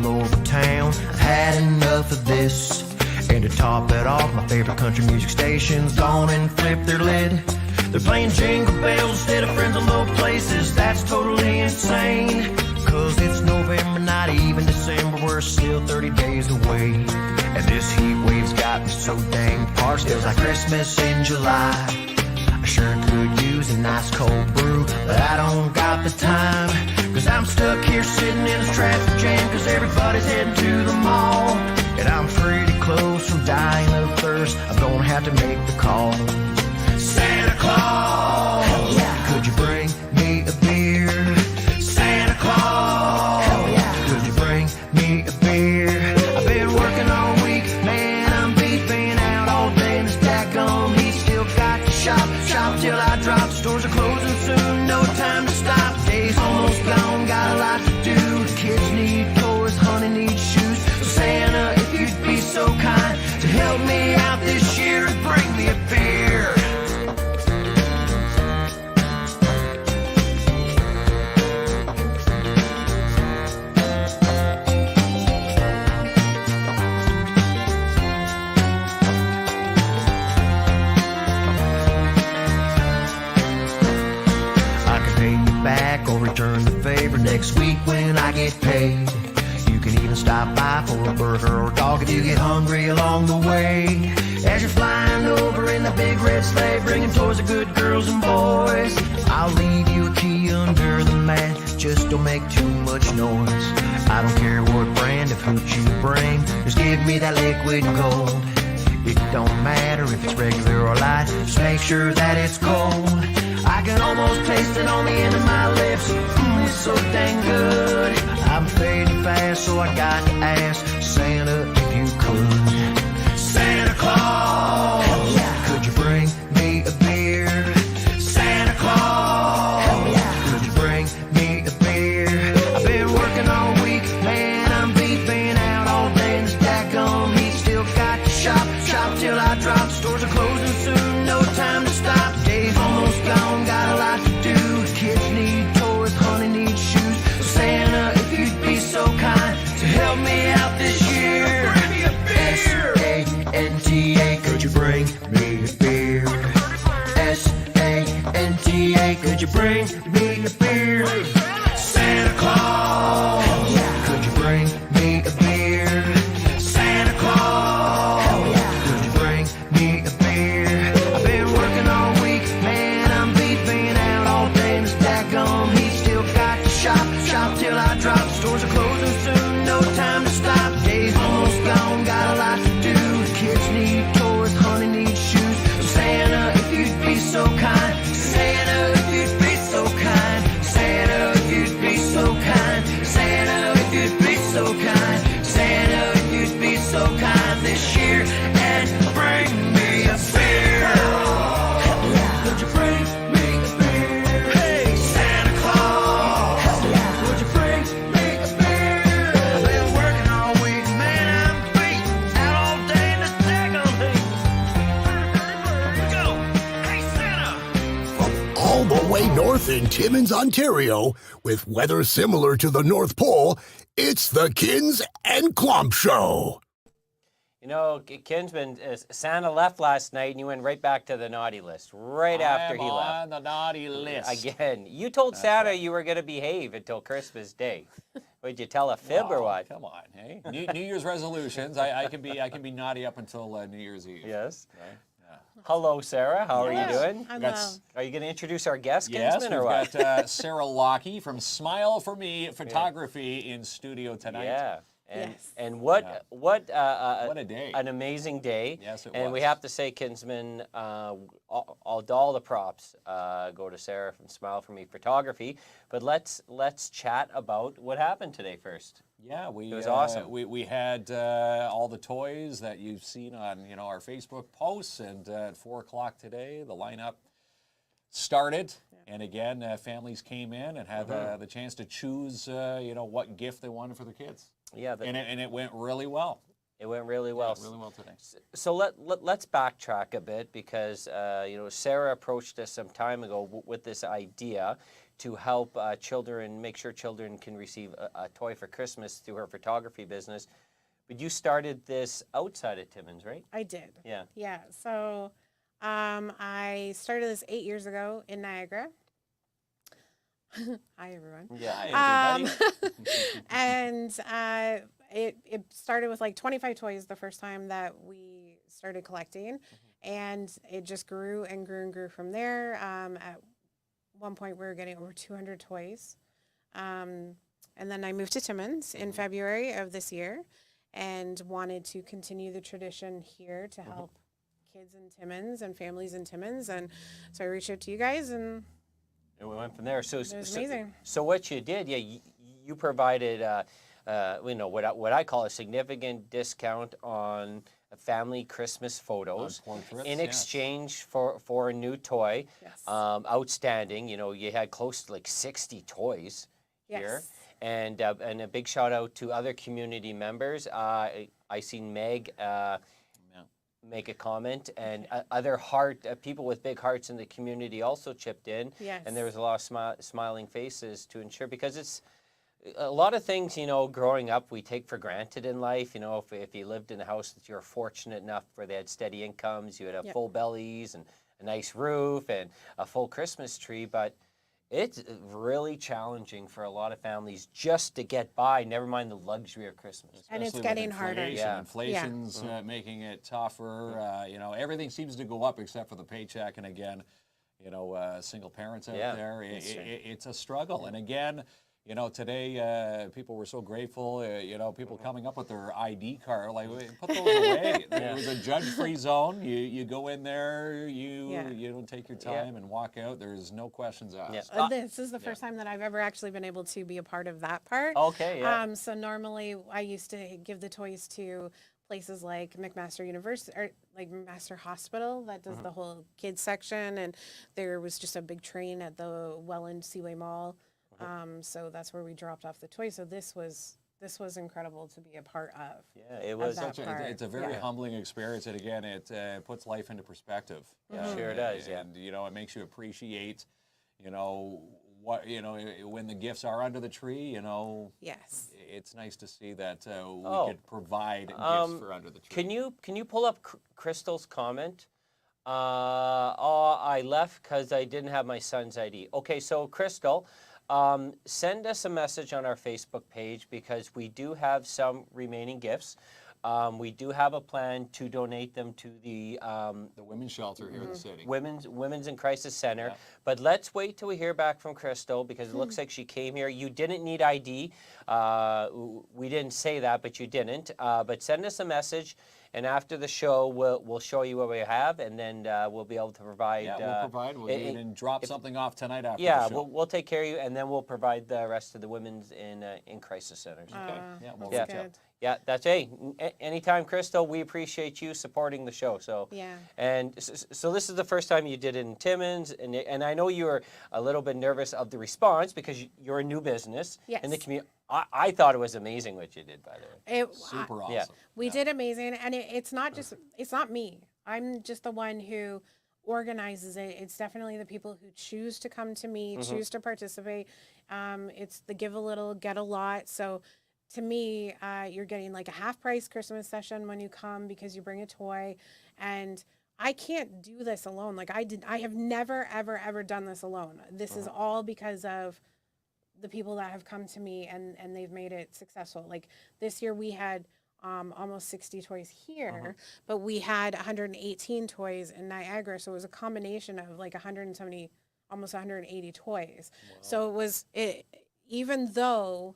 all over town. I've had enough of this. And to top it off, my favorite country music station's gone and flipped their lid. They're playing jingle bells instead of friends in low places. That's totally insane. Cause it's November, not even December. We're still 30 days away. And this heat wave's got me so dang parched. Feels like Christmas in July. I sure could use a nice cold brew, but I don't got the time. Cause I'm stuck here sitting in this traffic jam. Cause everybody's heading to the mall. And I'm pretty close from dying of thirst. I'm gonna have to make the call. Santa Claus, yeah. Could you bring me a beer? Santa Claus, hell yeah. Could you bring me a beer? I've been working all week, man, I'm beefing out all day. This daggone heat still got to shop till I drop. Stores are closing soon, no time to stop. Day's almost gone, got a lot to do. The kids need toys, honey needs shoes. So Santa, if you'd be so kind to help me out this year and bring me a beer. Back or return the favor next week when I get paid. You can even stop by for a burger or dog if you get hungry along the way. As you're flying over in the big red sleigh, bringing toys of good girls and boys, I'll leave you a key under the mat. Just don't make too much noise. I don't care what brand of hooch you bring, just give me that liquid gold. It don't matter if it's regular or light, just make sure that it's cold. I can almost taste it on the end of my lips. It's so dang good. I'm fading fast, so I got to ask Santa if you could. Santa Claus, hell yeah. Could you bring me a beer? Santa Claus, hell yeah. Could you bring me a beer? I've been working all week, man, I'm beefing out all day. This daggone heat still got to shop till I drop. Stores are closing soon, no time to stop. Day's almost gone, got a lot to do. The kids need toys, honey needs shoes. So Santa, if you'd be so kind to help me out this year. Bring me a beer. S-A-N-T-A, could you bring me a beer? S-A-N-T-A, could you bring me a beer? Santa Claus, hell yeah. Could you bring me a beer? Santa Claus, hell yeah. Could you bring me a beer? I've been working all week, man, I'm beefing out all day. This daggone heat still got to shop till I drop. Stores are closing soon, no time to stop. Day's almost gone, got a lot to do. The kids need toys, honey needs shoes. So Santa, if you'd be so kind. Santa, if you'd be so kind. Santa, if you'd be so kind. Santa, if you'd be so kind. Santa, if you'd be so kind this year and bring me a beer. Hell yeah. Could you bring me a beer? Hey, Santa Claus. Hell yeah. Could you bring me a beer? I've been working all week, man, I'm beat out all day in this daggone heat. Here we go. Hey, Santa. All the way north in Timmins, Ontario, with weather similar to the North Pole, it's the KINZ and KLOMP Show. You know, Kinsman, Santa left last night and you went right back to the naughty list right after he left. I'm on the naughty list. Again, you told Santa you were going to behave until Christmas Day. Would you tell a fib or what? Come on, hey. New Year's resolutions. I can be naughty up until New Year's Eve. Yes. Right? Yeah. Hello, Sarah. How are you doing? I'm Got well. s- Are you going to introduce our guest, Yes, Kinsman, we've or what? got Sarah Lockie from Smile for Me Photography in studio tonight. Yeah. And, Yes. and what What a day. An amazing day. Yes, it And we was. have to say, Kinsman, all the props go to Sarah from Smile for Me Photography. But let's chat about what happened today first. Yeah, It was awesome. We had all the toys that you've seen on our Facebook posts, and at 4 o'clock today, the lineup started. And again, families came in and had the chance to choose, what gift they wanted for their kids. Yeah, And it went really well. it went really well. Really well today. So let's backtrack a bit because Sarah approached us some time ago with this idea to help children, make sure children can receive a toy for Christmas through her photography business. But you started this outside of Timmins, right? I did. Yeah. Yeah. So I started this 8 years ago in Niagara. Hi, everyone. Yeah. Hi, everybody. And it started with like 25 toys the first time that we started collecting. And it just grew and grew and grew from there. At one point, we were getting over 200 toys. And then I moved to Timmins in February of this year and wanted to continue the tradition here to help kids in Timmins and families in Timmins. And so I reached out to you guys, and And we went from there. So it was amazing. So what you did, you provided, what I call a significant discount on family Christmas photos On portraits, in yeah. exchange for a new toy. Yes. Outstanding. You had close to like 60 toys here. Yes. And a big shout out to other community members. I seen Meg make a comment, and other people with big hearts in the community also chipped in. Yes. And there was a lot of smiling faces to ensure, because it's a lot of things, growing up we take for granted in life. If you lived in a house that you're fortunate enough where they had steady incomes, you had Yep. full bellies and a nice roof and a full Christmas tree, but it's really challenging for a lot of families just to get by, never mind the luxury of Christmas. And it's Especially with getting harder. inflation. Yeah. Inflation's making it tougher. Everything seems to go up except for the paycheck. And again, single parents out Yeah, there, it's a struggle. And again, today people were so grateful. People coming up with their ID card, like put those away. There was a judge-free zone. You go in there, you don't take your time and walk out. There's no questions asked. Yeah. This is the first time that I've ever actually been able to be a part of that part. Okay, yeah. So normally I used to give the toys to places like McMaster University or like McMaster Hospital that does the whole kids section, and there was just a big train at the Welland Seaway Mall. So that's where we dropped off the toys. So this was incredible to be a part of. Yeah, it was. that part. It's a very Yeah. humbling experience, and again, it puts life into perspective. Sure does, yeah. And it makes you appreciate, what when the gifts are under the tree. Yes. It's nice to see that we could provide gifts for under the tree. Can you pull up Crystal's comment? I left because I didn't have my son's ID. Okay, so Crystal, send us a message on our Facebook page, because we do have some remaining gifts. We do have a plan to donate them to the women's shelter here in the city. Women's in Crisis Center. Yeah. But let's wait till we hear back from Crystal, because it looks like she came here. You didn't need ID. We didn't say that, but you didn't. But send us a message, and after the show, we'll show you what we have, and then we'll be able to provide. Yeah, we'll provide. We'll even drop something off tonight after Yeah, the show. we'll take care of you, and then we'll provide the rest of the women's in crisis centers. Okay. Yeah, we'll Yeah. reach out. Yeah, that's anytime, Crystal. We appreciate you supporting the show. So Yeah. And so this is the first time you did it in Timmins, and I know you were a little bit nervous of the response because you're a new business in the Yes. community. I thought it was amazing what you did, by the way. Super awesome. yeah. We did amazing, and it's not me. I'm just the one who organizes it. It's definitely the people who choose to come to me, choose to participate. It's the give a little, get a lot. So to me, you're getting like a half price Christmas session when you come because you bring a toy, and I can't do this alone. Like I have never, ever, ever done this alone. This is all because of the people that have come to me, and they've made it successful. Like this year we had almost 60 toys here, but we had 118 toys in Niagara. So it was a combination of like 170, almost 180 toys. Wow. So even though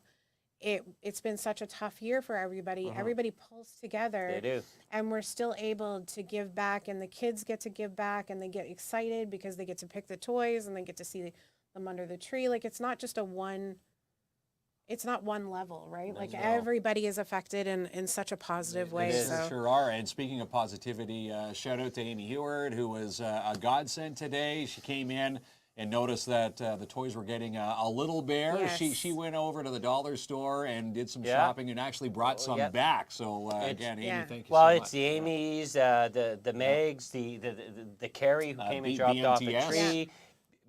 it's been such a tough year for everybody, everybody pulls together. They do. And we're still able to give back, and the kids get to give back, and they get excited because they get to pick the toys and they get to see them under the tree. Like it's not one level, right? Like everybody is affected in such a positive way. They So sure are. And speaking of positivity, shout out to Amy Heward, who was a godsend today. She came in and noticed that the toys were getting a little bare. Yes. She went over to the dollar store and did some shopping and actually brought some back. So again, Amy, thank you Well, so it's much. the Amy's, the Megs, the Carrie who came and dropped off a BMTS. tree.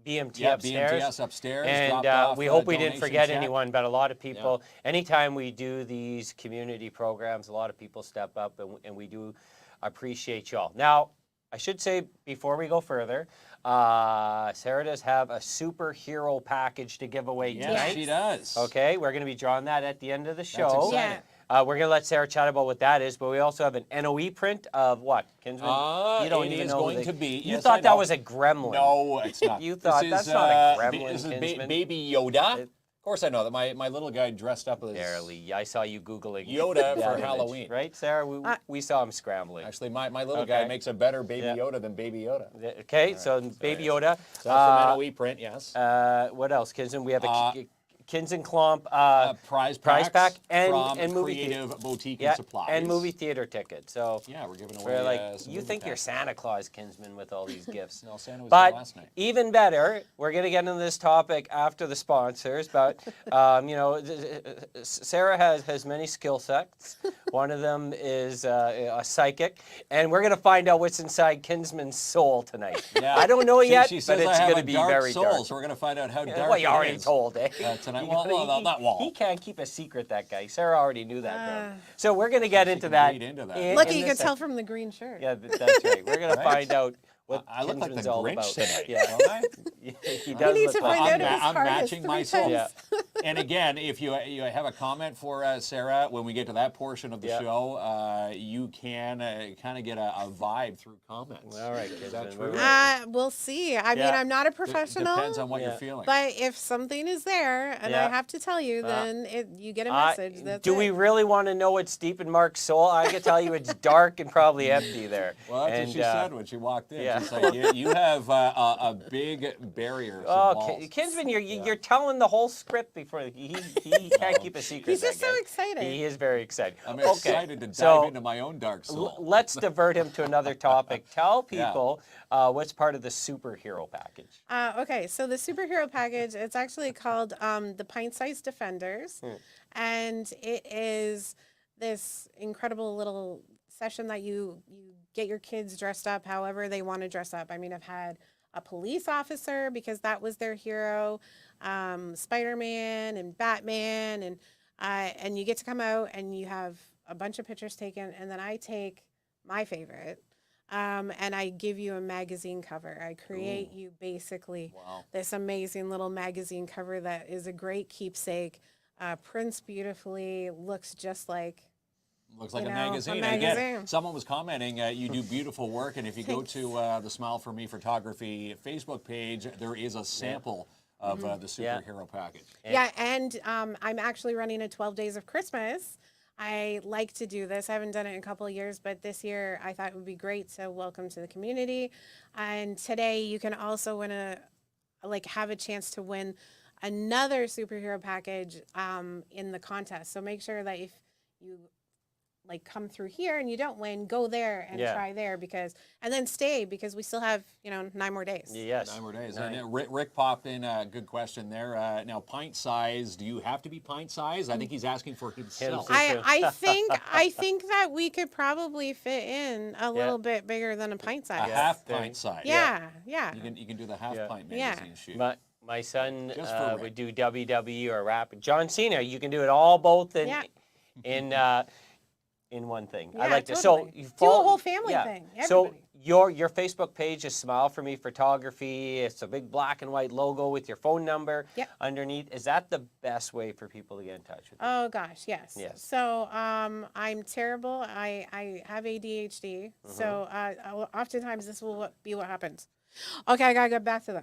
BMT Yeah, upstairs. BMTS upstairs. And dropped off we a hope we didn't donation forget check. anyone, but a lot of people, anytime we do these community programs, a lot of people step up, and we do appreciate y'all. Now, I should say before we go further, Sarah does have a superhero package to give away Yes, tonight. she does. Okay, we're going to be drawing that at the end of the show. exciting. We're going to let Sarah chat about what that is, but we also have an NOE print of what, Kinsman? You don't it even is know going the- to be. You Yes, thought I that know. was a gremlin. No, it's not. You thought This that's is, not a gremlin, This is Kinsman. Baby Yoda. Of course, I know that my little guy dressed up as Barely. I saw you Googling Yoda that for image, Halloween. right, Sarah? We saw him scrambling. Actually, my little guy Okay. makes a better Baby Yeah. Yoda than Baby Yoda. Okay, so Baby Yoda. So that's from NOE print, yes. What else, Kinsman? We have a KINZ and KLOMP Prize prize pack packs and from movie Creative Boutique yeah, and Supplies. and movie theater tickets. So Yeah, we're giving away we're like, some you movie think you're passes. Santa Claus, Kinsman, with all these gifts. No, Santa was But there last night. even better, we're going to get into this topic after the sponsors. But Sarah has many skill sets. One of them is a psychic, and we're going to find out what's inside Kinsman's soul tonight. Yeah. I don't know yet, She but says it's I have going a to be dark very soul, dark. so we're going to find out how dark Well, you it already is. told, eh? Tonight. He- Well, not wall. He can't keep a secret, that guy. Sarah already knew that, bro. So we're going to get into that. read into that. in- Lucky in you this could tell from the green shirt. Yeah, that's right. We're going to find out what I look like the Kinsman's all Grinch about. tonight. Yeah, don't I? he does need look to like find out if I'm, his I'm heart is matching 3 my soul. Yeah. And again, if you have a comment for Sarah, when we get to that portion of the Yeah. show, you can kind of get a vibe through comments. All right, Is that Kinsman, true? We'll see. I mean, Yeah. I'm not a professional. Depends on what Yeah. you're feeling. But if something is there and Yeah. I have to tell you, then you get a message. That's do it. we really want to know what's deep in Mark's soul? I can tell you it's dark and probably empty there. Well, that's and, what she said when she walked in. yeah. She's like, you have a big barrier. Some Oh, walls. Kinsman, you're telling the whole script before he can't keep a secret. He's just that so guy. excited. He is very excited. I'm Okay, excited to dive so into my own dark soul. let's divert him to another topic. Tell people what's part of the superhero package. Okay, so the superhero package, it's actually called the Pint-Sized Defenders. And it is this incredible little session that you get your kids dressed up however they want to dress up. I mean, I've had a police officer because that was their hero, Spider-Man and Batman, and you get to come out and you have a bunch of pictures taken, and then I take my favorite, and I give you a magazine cover. I create you basically this amazing little magazine cover that is a great keepsake, prints beautifully, looks just like Looks like you a know, a magazine. And again, magazine. someone was commenting, you do beautiful work, and if you go to the Smile for Me Photography Facebook page, there is a sample of the superhero package. Yeah, and I'm actually running a 12 Days of Christmas. I like to do this. I haven't done it in a couple of years, but this year I thought it would be great. So welcome to the community. And today you can also have a chance to win another superhero package in the contest. So make sure that if you come through here and you don't win, go there and try there and then stay because we still have 9 more days. Yes. 9 more days. And Rick popped in a good question there. Now, pint size, do you have to be pint size? I think he's asking for himself. I think that we could probably fit in a little bit bigger than a pint size. A half pint size. Yeah. You can do the half pint magazine shoot. My son Just for would do WWE or rap. John Cena, you can do it all both in one thing. I like this. Totally. So you Do a follow, whole family thing. So Everybody. your Facebook page is Smile for Me Photography. It's a big black and white logo with your phone number underneath. Is that the best way for people to get in touch with you? Oh gosh, yes. Yes. So I'm terrible. I have ADHD. So oftentimes this will be what happens. Okay, I gotta get back to them,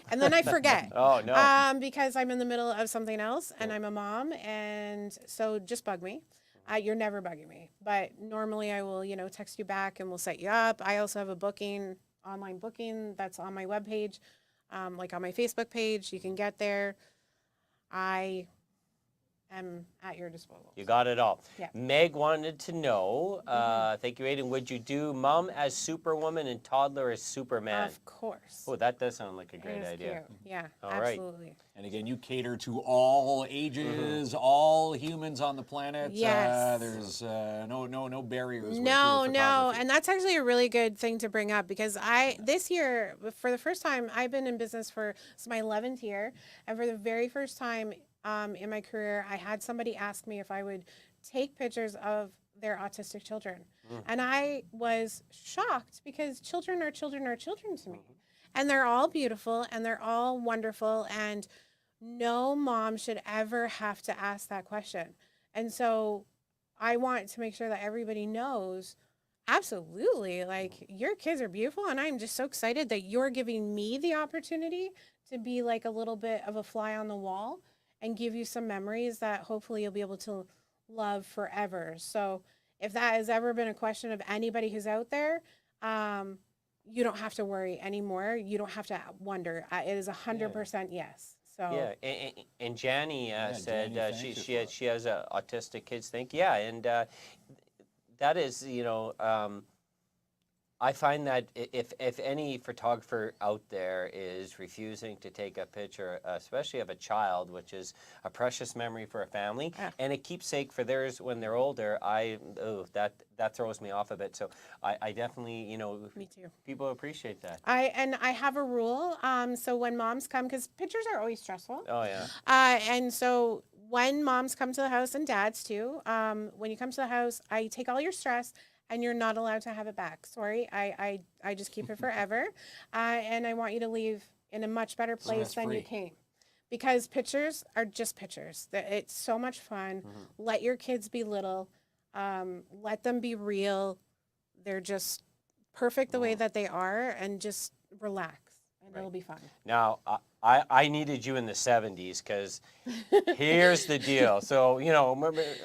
and then I forget. Oh no. Because I'm in the middle of something else, and I'm a mom, and so just bug me. You're never bugging me, but normally I will, text you back and we'll set you up. I also have a online booking that's on my webpage, on my Facebook page. You can get there. I am at your disposal. You got it all. Yeah. Meg wanted to know, thank you, Aiden, would you do mom as Superwoman and toddler as Superman? Of course. Oh, that does sound like a It great is idea. cute. Yeah, All right. absolutely. And again, you cater to all ages, all humans on the planet. Yes. There's no barriers. with No, your no, photography. and that's actually a really good thing to bring up because this year, for the first time, I've been in business for it's my 11th year, and for the very first time in my career, I had somebody ask me if I would take pictures of their autistic children, and I was shocked because children are children are children to me, and they're all beautiful and they're all wonderful, and no mom should ever have to ask that question, and so I want to make sure that everybody knows, absolutely, like your kids are beautiful, and I'm just so excited that you're giving me the opportunity to be like a little bit of a fly on the wall and give you some memories that hopefully you'll be able to love forever. So if that has ever been a question of anybody who's out there, you don't have to worry anymore. You don't have to wonder. It is 100% yes. So Yeah, and Janny said Janny, thank you she for it. she has autistic kids. Think and that is I find that if any photographer out there is refusing to take a picture, especially of a child, which is a precious memory for a family, and a keepsake for theirs when they're older, that throws me off a bit. So I definitely, me too. people appreciate that. I have a rule. So when moms come, because pictures are always stressful. Oh yeah. And so when moms come to the house and dads too, when you come to the house, I take all your stress and you're not allowed to have it back. Sorry, I just keep it forever. And I want you to leave in a much better place than you came. Because pictures are just pictures. It's so much fun. Let your kids be little. Let them be real. They're just perfect the way that they are, and just relax. And it'll be fun. Now, I needed you in the 70s because here's the deal. So,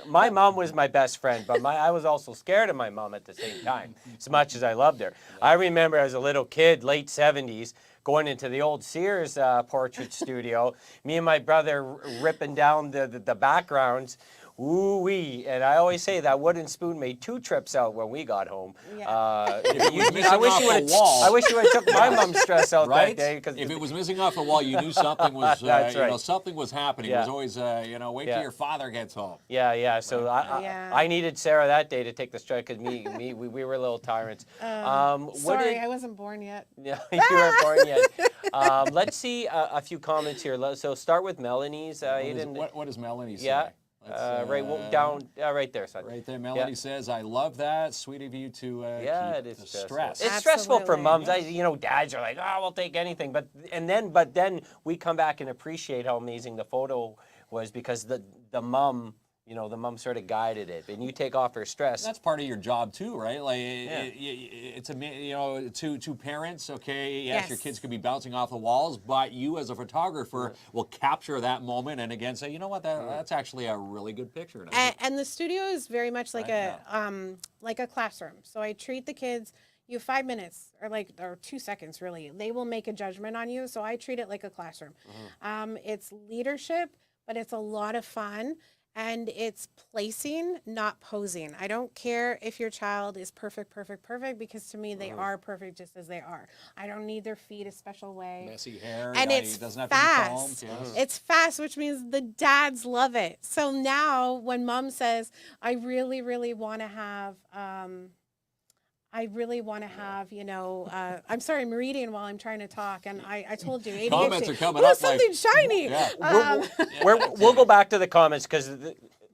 my mom was my best friend, but I was also scared of my mom at the same time, as much as I loved her. I remember as a little kid, late 70s, going into the old Sears portrait studio, me and my brother ripping down the backgrounds. Ooh-wee. And I always say that wooden spoon made 2 trips out when we got home. Yeah. I wish you would have took my mom's stress out Right? that day. If it was missing off a wall, you knew something was That's right. something was happening. It Yeah. was always wait till your father gets home. Yeah. So Yeah. I needed Sarah that day to take the strike because we were little tyrants. Sorry, I wasn't born yet. Yeah, you weren't born yet. Let's see a few comments here. So start with Melanie's. What does Melanie say? Yeah. Down right there, son. Right there, Melanie says, "I love that. Sweet of you to It keep is the stressful. stress." It's stressful for Absolutely. mums. Dads are like, "Oh, we'll take anything," but then we come back and appreciate how amazing the photo was because the mum. The mom sort of guided it, and you take off her stress. That's part of your job too, right? Like it's to parents. Okay, yes, your kids could be bouncing off the walls, but you as a photographer will capture that moment and again say, you know what, that's actually a really good picture. And the studio is very much like a classroom. So I treat the kids. You have 5 minutes or 2 seconds really. They will make a judgment on you. So I treat it like a classroom. It's leadership, but it's a lot of fun. And it's placing, not posing. I don't care if your child is perfect, because to me, they are perfect just as they are. I don't need their feet a special way. Messy hair, and it's doesn't have fast. to be combed. Yes. It's fast, which means the dads love it. So now when mom says, I really, really want to have... I'm sorry, I'm reading while I'm trying to talk, and I told you, ADHD. Comments are coming up something shiny. Yeah. We'll go back to the comments because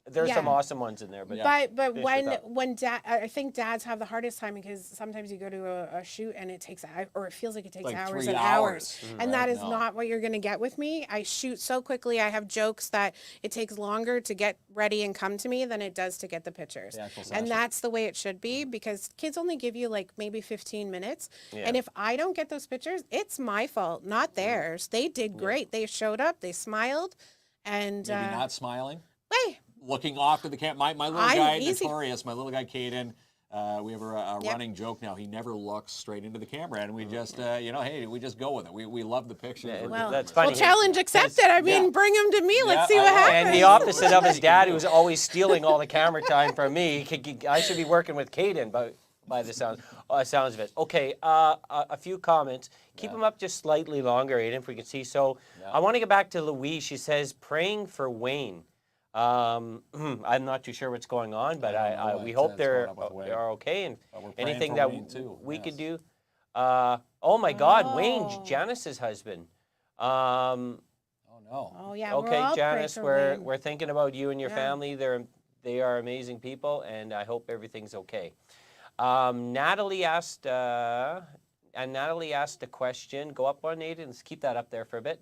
there's Yeah. some awesome ones in there. But But Finish when it up. when dad, I think dads have the hardest time because sometimes you go to a shoot and it takes or it feels like it takes Like hours 3 and hours. hours, and that is not what you're going to get with me. I shoot so quickly. I have jokes that it takes longer to get ready and come to me than it does to get the pictures, The actual session. and that's the way it should be because kids only give you like maybe 15 minutes, and if I don't get those pictures, it's my fault, not theirs. They did great. They showed up. They smiled, and Maybe not smiling. hey. Looking off to the camera. My little I'm guy, easy. Notorious, my little guy, Caden, We have a running joke now. He never looks straight into the camera, and we just, hey, we just go with it. We love the pictures. Yeah, Well, that's funny. well, challenge accepted. I mean, bring him to me. Let's see what happens. And the opposite of his dad, who was always stealing all the camera time from me. I should be working with Caden, by the sounds of it. Okay, a few comments. Keep them up just slightly longer, Aiden, if we can see. So I want to get back to Louise. She says, praying for Wayne. I'm not too sure what's going on, but we hope they're okay. And anything that we could do. Oh my God, Wayne, Janice's husband. Oh no. Oh yeah. Okay, we're Janice, we're thinking about you and your family. They are amazing people, and I hope everything's okay. Natalie asked a question. Go up one, Aiden. Let's keep that up there for a bit.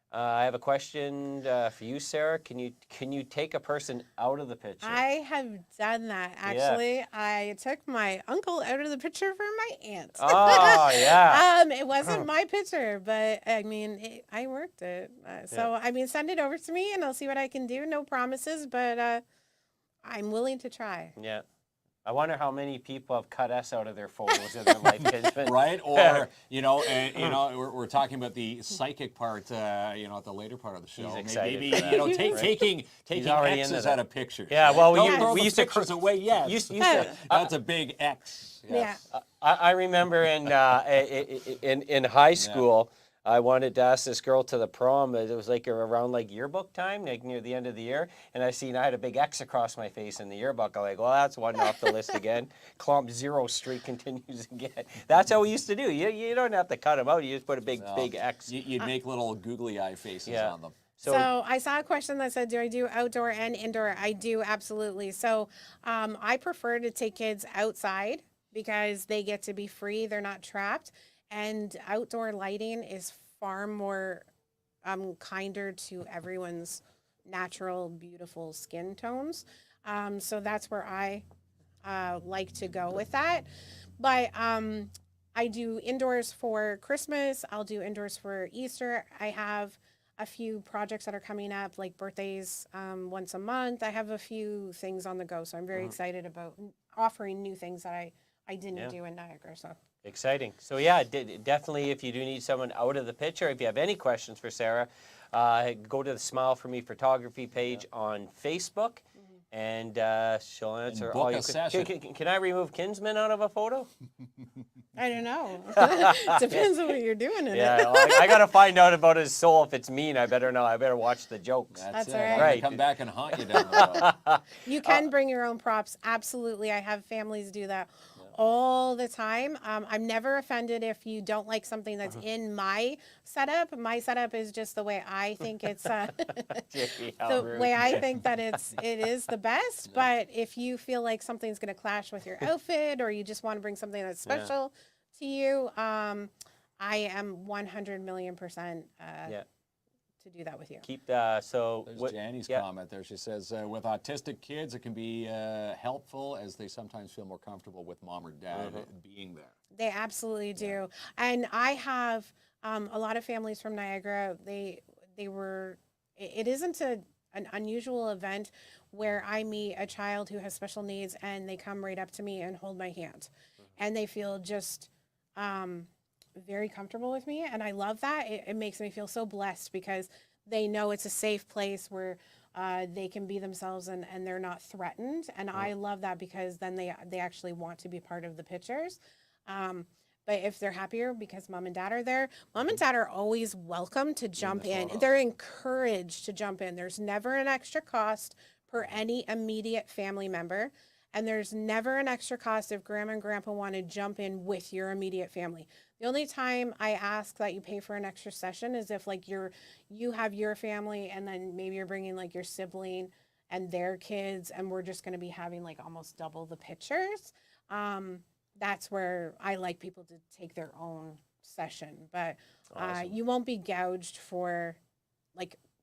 I have a question for you, Sarah. Can you take a person out of the picture? I have done that actually. I took my uncle out of the picture for my aunt. Oh yeah. It wasn't my picture, but I mean, I worked it. So I mean, send it over to me, and I'll see what I can do. No promises, but I'm willing to try. Yeah. I wonder how many people have cut us out of their photos in their life, right? Or we're talking about the psychic part, at the later part of the show. He's excited Maybe for that. taking already X's into that. out of pictures. Yeah, well, Don't throw we the used to pictures away. Yes, that's a big X. Yes. Yeah. I remember in high school, I wanted to ask this girl to the prom. It was like around yearbook time, like near the end of the year, and I had a big X across my face in the yearbook. I'm like, well, that's one off the list again. Klomp 0 streak continues again. That's how we used to do. You don't have to cut them out. You just put a big X. You'd make little googly eye faces on them. So I saw a question that said, do I do outdoor and indoor? I do, absolutely. So I prefer to take kids outside because they get to be free. They're not trapped. And outdoor lighting is far more kinder to everyone's natural, beautiful skin tones. So that's where I like to go with that. But I do indoors for Christmas. I'll do indoors for Easter. I have a few projects that are coming up, like birthdays once a month. I have a few things on the go. So I'm very excited about offering new things that I didn't do in Niagara. So. Exciting. So yeah, definitely if you do need someone out of the picture, if you have any questions for Sarah, go to the Smile For Me Photography page on Facebook, and she'll answer all your questions. Can I remove Kinsman out of a photo? I don't know. Depends on what you're doing in it. Well, I got to find out about his soul. If it's mean, I better watch the jokes. That's it. right. Right. Come back and haunt you down the road. You can bring your own props. Absolutely. I have families do that all the time. I'm never offended if you don't like something that's in my setup. My setup is just the way I think it's the way I think that it is the best. But if you feel like something's going to clash with your outfit, or you just want to bring something that's special to you, I am 100 million% to do that with you. There's Janny's comment there. She says, with autistic kids, it can be helpful as they sometimes feel more comfortable with mom or dad being there. They absolutely do. And I have a lot of families from Niagara. It isn't an unusual event where I meet a child who has special needs and they come right up to me and hold my hand. And they feel just very comfortable with me, and I love that. It makes me feel so blessed because they know it's a safe place where they can be themselves and they're not threatened, and I love that because then they actually want to be part of the pictures. But if they're happier because mom and dad are there, mom and dad are always welcome to jump in. They're encouraged to jump in. There's never an extra cost per any immediate family member. And there's never an extra cost if grandma and grandpa want to jump in with your immediate family. The only time I ask that you pay for an extra session is if you have your family and then maybe you're bringing your sibling and their kids, and we're just going to be having almost double the pictures. That's where I like people to take their own session. But you won't be gouged for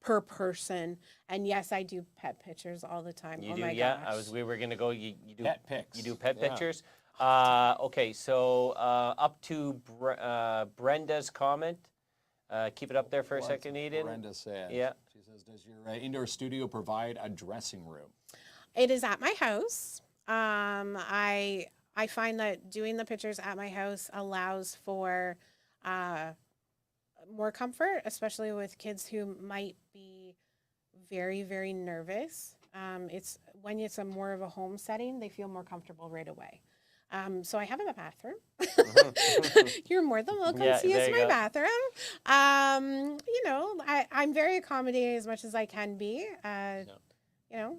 per person. And yes, I do pet pictures all the time. You do, my yeah. gosh. We were gonna go. You do pet pics. You do pet pictures. Okay, so up to Brenda's comment. Keep it up there for a second, Eden. Brenda said. Yeah. She says, does your indoor studio provide a dressing room? It is at my house. I I find that doing the pictures at my house allows for more comfort, especially with kids who might be very, very nervous. It's when it's a more of a home setting, they feel more comfortable right away. So I have a bathroom. You're more than welcome Yeah, to use there you my go. bathroom. You know, I'm very accommodating as much as I can be. You know,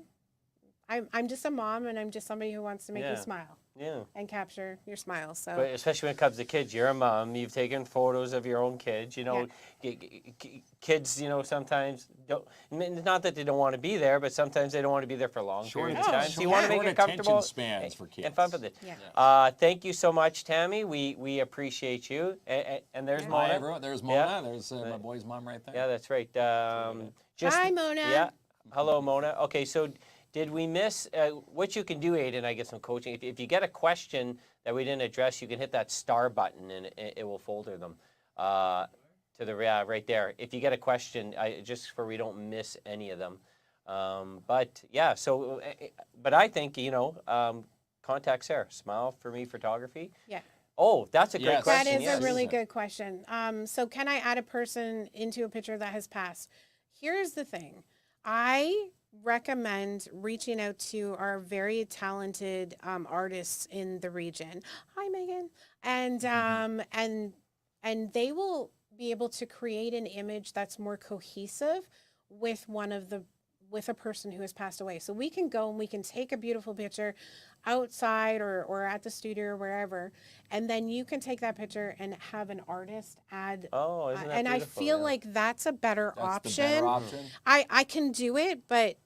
I'm just a mom, and I'm just somebody who wants to make you Yeah. smile Yeah. and capture your smile. So But especially when it comes to kids, you're a mom. You've taken photos of your own kids. You know, kids. You know, sometimes don't. Not that they don't want to be there, but sometimes they don't want to be there for long periods of time. So you want to make short it comfortable attention spans for kids. and fun with it. Yeah. Thank you so much, Tammy. We appreciate you. And there's Yeah. Mona. Everyone, there's Mona. There's my boy's mom right there. Yeah, that's right. Hi, Mona. Yeah. Hello, Mona. Okay, so did we miss what you can do, Aiden? I get some coaching. If you get a question that we didn't address, you can hit that star button and it will folder them to the right there. If you get a question, just for we don't miss any of them. But yeah, so but I think contact Sarah. Smile for Me Photography. Yeah. Oh, that's a great Yes. question. That is yes. a really good question. So can I add a person into a picture that has passed? Here's the thing. I recommend reaching out to our very talented artists in the region. Hi, Megan. And they will be able to create an image that's more cohesive with with a person who has passed away. So we can go and we can take a beautiful picture outside or at the studio or wherever, and then you can take that picture and have an artist add. Oh, isn't that and I beautiful? feel Yeah. like that's a better That's option. the better option. I can do it, but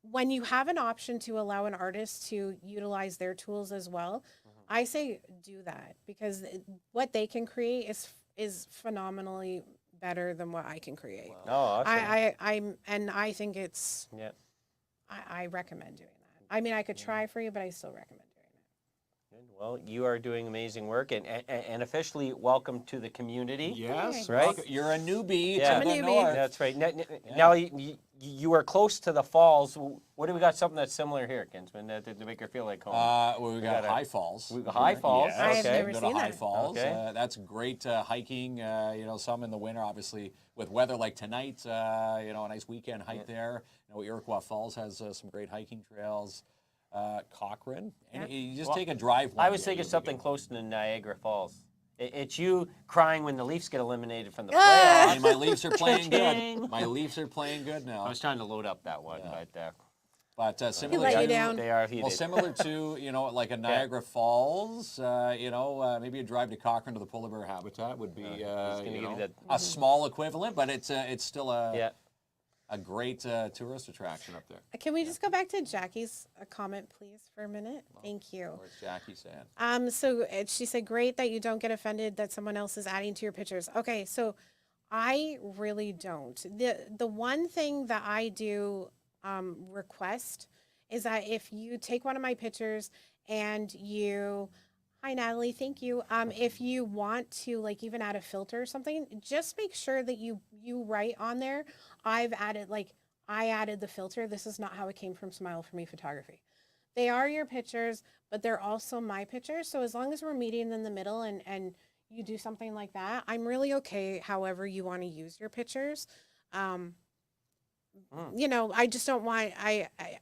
when you have an option to allow an artist to utilize their tools as well, I say do that, because what they can create is phenomenally better than what I can create. Oh, awesome. I think it's Yeah. I recommend doing that. I mean, I could try for you, but I still recommend doing it. Good. Well, you are doing amazing work, and officially welcome to the community. Yes, Right? welcome. You're a newbie Yeah. to the I'm a newbie. north. That's right. Now you are close to the falls. What do we got? Something that's similar here, Kinsman, to make her feel like home. Well, we got High Falls. We got High Falls. Yes, I have okay. never go seen to High that. Falls. Okay. That's great hiking. Some in the winter, obviously, with weather like tonight. A nice weekend hike there. Iroquois Falls has some great hiking trails. Cochrane. And you just take a drive. I was thinking something close to Niagara Falls. It's you crying when the Leafs get eliminated from the playoffs. And my Leafs are playing Cha-ching. good. My Leafs are playing good now. I was trying to load up that one, But similar let to you down. they are heated. Well, similar to like a Niagara Falls, maybe a drive to Cochrane to the polar bear habitat would be gonna give you that- a small equivalent, but it's still Yeah. a great tourist attraction up there. Can we just go back to Jackie's comment, please, for a minute? Thank you. What's Jackie saying? So she said, great that you don't get offended that someone else is adding to your pictures. Okay, so I really don't. The one thing that I do request is that if you take one of my pictures and you, hi Natalie, thank you. If you want to like even add a filter or something, just make sure that you write on there, I added the filter. This is not how it came from Smile for Me Photography. They are your pictures, but they're also my pictures. So as long as we're meeting in the middle and you do something like that, I'm really okay however you want to use your pictures. I just don't want,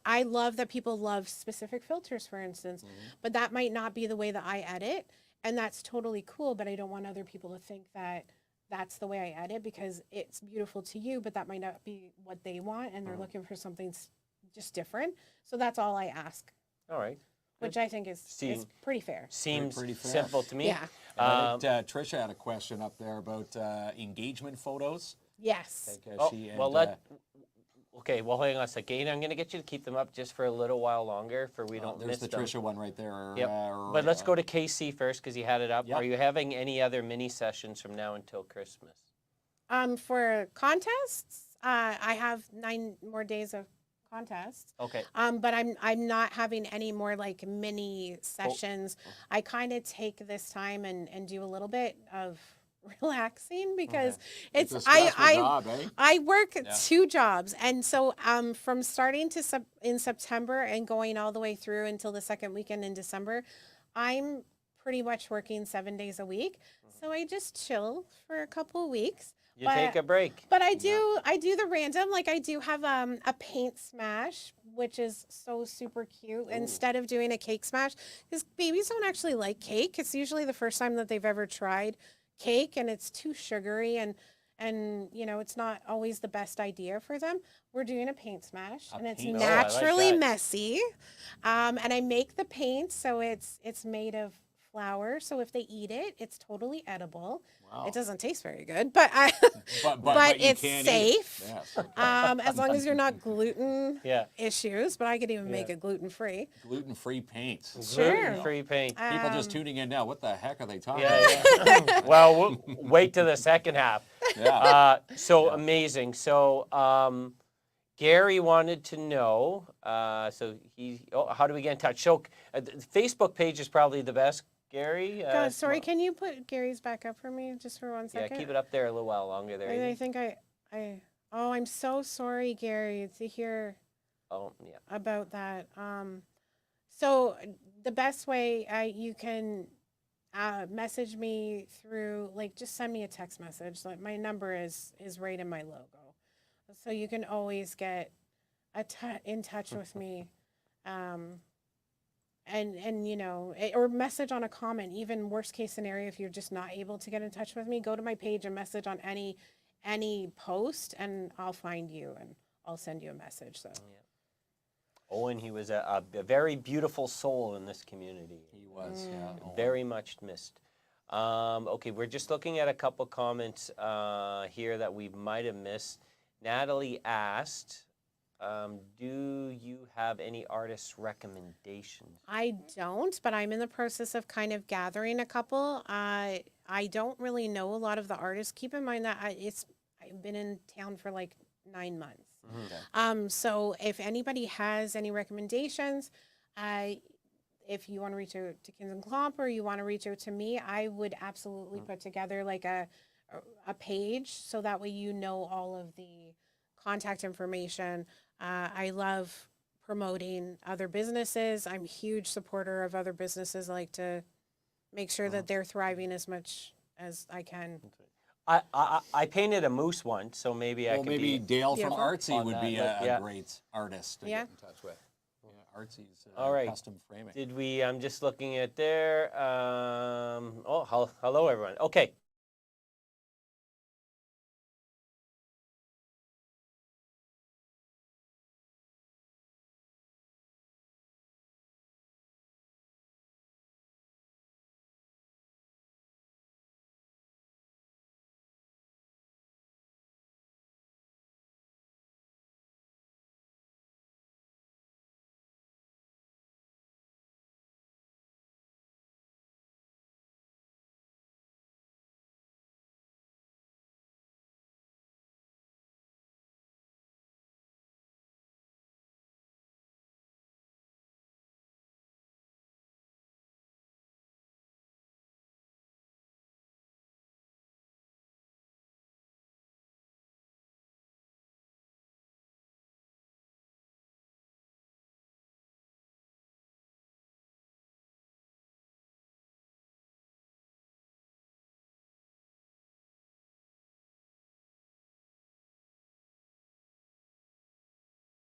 I love that people love specific filters, for instance, but that might not be the way that I edit, and that's totally cool, but I don't want other people to think that that's the way I edit, because it's beautiful to you, but that might not be what they want, and they're looking for something just different. So that's all I ask, All right. which I think is pretty fair. Seems Pretty fair. simple to me. Yeah. I think Tricia had a question up there about engagement photos. Yes. Okay, well, hang on a second. I'm going to get you to keep them up just for a little while longer, for we don't There's miss the them. Tricia one right there. Yep. But let's go to KC first, because you had it up. Yep. Are you having any other mini sessions from now until Christmas? For contests, I have 9 more days of contests. Okay. But I'm not having any more like mini sessions. I kind of take this time and do a little bit of relaxing because it's a stressful I job, eh? I work 2 jobs, and so from starting to in September and going all the way through until the second weekend in December, I'm pretty much working 7 days a week. So I just chill for a couple of weeks. You take a break. But I do the random, like I do have a paint smash, which is so super cute. Instead of doing a cake smash, because babies don't actually like cake. It's usually the first time that they've ever tried cake, and it's too sugary, and you know, it's not always the best idea for them. We're doing a paint smash, and it's paint- naturally I like that. messy. And I make the paint so it's made of flour, so if they eat it, it's totally edible. Wow. It doesn't taste very good, but But you it's can eat it. safe. Yes, okay. As long as you're not gluten Yeah. issues, but I could even make it gluten free. Gluten-free paints. Sure. Gluten-free paint. People just tuning in now, what the heck are they talking Yeah, about? yeah. Well, wait till the second half. Yeah. So amazing. So Gary wanted to know. How do we get in touch? So the Facebook page is probably the best. Gary. Sorry, can you put Gary's back up for me just for 1 Yeah, second? keep it up there a little while longer. There. I think oh, I'm so sorry, Gary, to hear Oh, yeah. about that. So the best way you can message me through, like, just send me a text message. Like, my number is right in my logo, so you can always get in touch with me, and you know, or message on a comment. Even worst case scenario, if you're just not able to get in touch with me, go to my page and message on any post, and I'll find you and I'll send you a message. So. Owen, he was a very beautiful soul in this community. He was, yeah. Oh, Very much missed. Okay, we're just looking at a couple comments here that we might have missed. Natalie asked, do you have any artist recommendations? I don't, but I'm in the process of kind of gathering a couple. I don't really know a lot of the artists. Keep in mind that I've been in town for like 9 months. So if anybody has any recommendations, if you want to reach out to KINZ and KLOMP or you want to reach out to me, I would absolutely put together like a page so that way you know all of the contact information. I love promoting other businesses. I'm a huge supporter of other businesses. I like to make sure that they're thriving as much as I can. I painted a moose once, so maybe I Well, could maybe be. Dale from Yeah. Artsy On would that, be but a yeah. great artist to Yeah. get in touch with. Yeah, Artsy's All right. custom framing. Did we? I'm just looking at there. Hello everyone. Okay.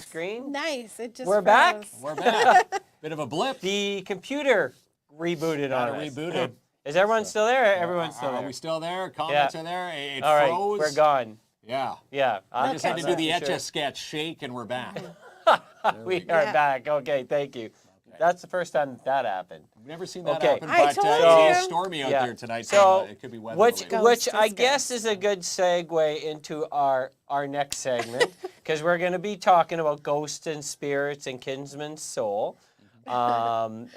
Screen. Nice. It just We're back? froze. We're back. Bit of a blip. The computer rebooted Got on it us. rebooted. Is everyone still there? Everyone's still Are there. we still there? Comments are there? It All right, froze. we're gone. Yeah. Yeah. I just had to do the Etch Etch-a-Sketch shake and we're back. We are Yeah. back. Okay, thank you. That's the first time that happened. I've never seen that Okay. happen, I but told it is you. stormy out Yeah. there tonight, So, it could be weather which related. I Just guess ghost. is a good segue into our next segment because we're going to be talking about ghosts and spirits and kinsman's soul. And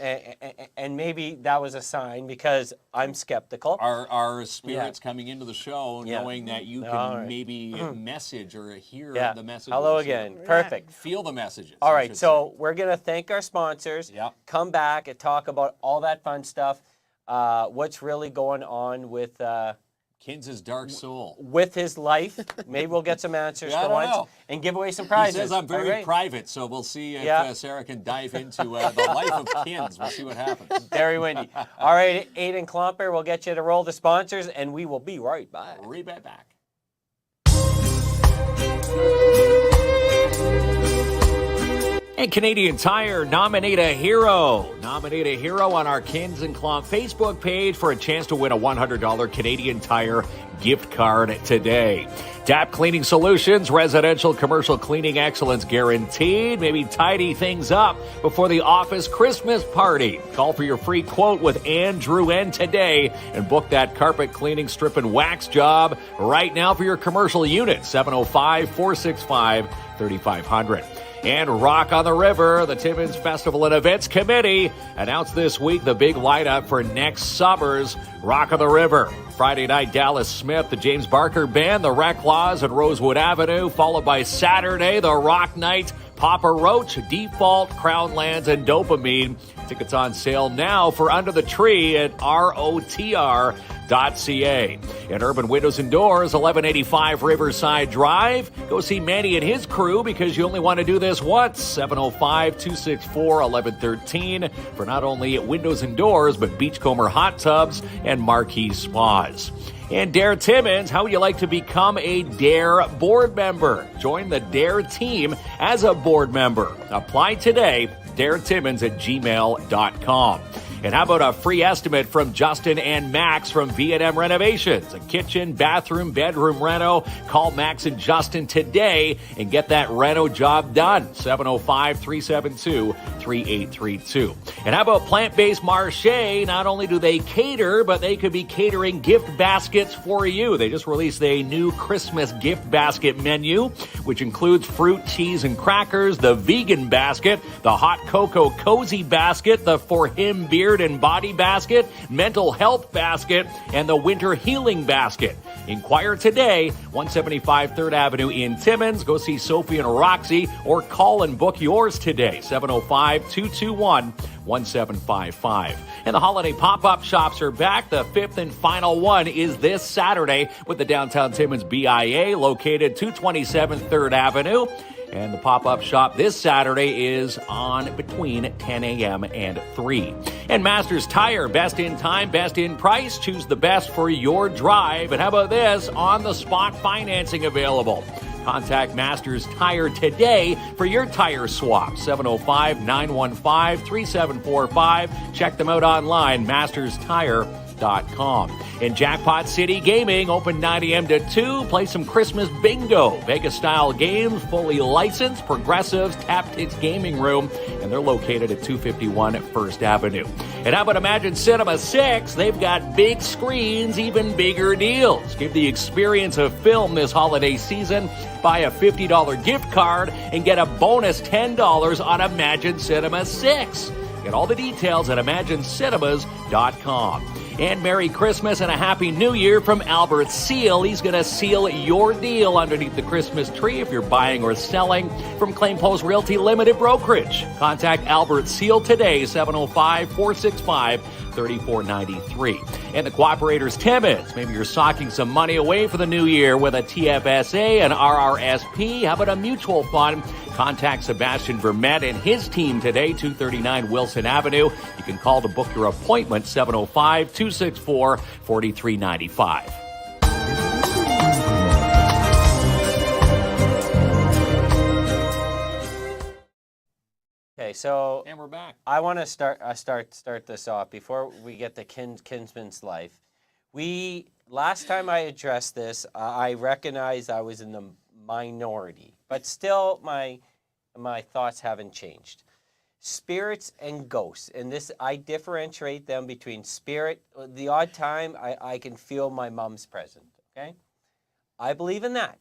maybe that was a sign because I'm skeptical. Our spirits coming into the show, Yeah. knowing that you can All right. maybe message or hear Yeah. the message. Hello again. Perfect. Feel the messages. All I right, should so we're going to thank our sponsors, Yeah. come back and talk about all that fun stuff, what's really going on with say. KINZ's dark soul. with his life. Maybe we'll get some answers Yeah, I for don't once know. and give away some He prizes. says I'm very All right? private, so we'll see if Yeah. Sarah can dive into the life of KINZ. We'll see what happens. Very windy. All right, Aiden Klomper, we'll get you to roll the sponsors, and we will be right back. Right back. And Canadian Tire, nominate a hero. Nominate a hero on our KINZ and KLOMP Facebook page for a chance to win a $100 Canadian Tire gift card today. DAP Cleaning Solutions, residential commercial cleaning excellence guaranteed. Maybe tidy things up before the office Christmas party. Call for your free quote with Andrew N today and book that carpet cleaning, strip and wax job right now for your commercial unit. 705-465-3500. And Rock on the River, the Timmins Festival and Events Committee announced this week the big lineup for next summer's Rock on the River. Friday night, Dallas Smith, the James Barker Band, the Reclaws at Rosewood Avenue, followed by Saturday, the Rock Night, Papa Roach, Default, Crown Lands, and Dopamine. Tickets on sale now for Under the Tree at ROTR.ca. And Urban Windows and Doors, 1185 Riverside Drive. Go see Manny and his crew because you only want to do this once. 705-264-1113 for not only windows and doors, but beachcomber hot tubs and marquee spas. And Dare Timmins, how would you like to become a Dare board member? Join the Dare team as a board member. Apply today, daretimmins@gmail.com. And how about a free estimate from Justin and Max from V&M Renovations? A kitchen, bathroom, bedroom reno. Call Max and Justin today and get that reno job done. 705-372-3832. And how about Plant-Based Marché? Not only do they cater, but they could be catering gift baskets for you. They just released a new Christmas gift basket menu, which includes fruit, cheese, and crackers, the vegan basket, the hot cocoa cozy basket, the For Him beard and body basket, mental health basket, and the winter healing basket. Inquire today, 175 3rd Avenue in Timmins. Go see Sophie and Roxy or call and book yours today, 705-221-1755. And the holiday pop-up shops are back. The 5th and final one is this Saturday with the Downtown Timmins BIA located 227 3rd Avenue. And the pop-up shop this Saturday is on between 10 a.m. and 3. And Masters Tire, best in time, best in price. Choose the best for your drive. And how about this? On-the-spot financing available. Contact Masters Tire today for your tire swap. 705-915-3745. Check them out online, masterstire.com. And Jackpot City Gaming, open 9 a.m. to 2. Play some Christmas bingo. Vegas-style games, fully licensed, Progressive's Tap-Tix Gaming Room, and they're located at 251 First Avenue. And how about Imagine Cinema 6? They've got big screens, even bigger deals. Give the experience of film this holiday season. Buy a $50 gift card and get a bonus $10 on Imagine Cinema 6. Get all the details at ImagineCinemas.com. And Merry Christmas and a Happy New Year from Albert Seal. He's going to seal your deal underneath the Christmas tree if you're buying or selling from Claim Post Realty Limited Brokerage. Contact Albert Seal today, 705-465-3493. And the Cooperators Timmins. Maybe you're socking some money away for the new year with a TFSA, an RRSP. How about a mutual fund? Contact Sebastian Vermette and his team today, 239 Wilson Avenue. You can call to book your appointment, 705-264-4395. Okay, so And we're back. I want to start this off before we get to Kinsman's life. Last time I addressed this, I recognized I was in the minority, but still my thoughts haven't changed. Spirits and ghosts, and this I differentiate them between spirit. The odd time I can feel my mom's present. Okay, I believe in that.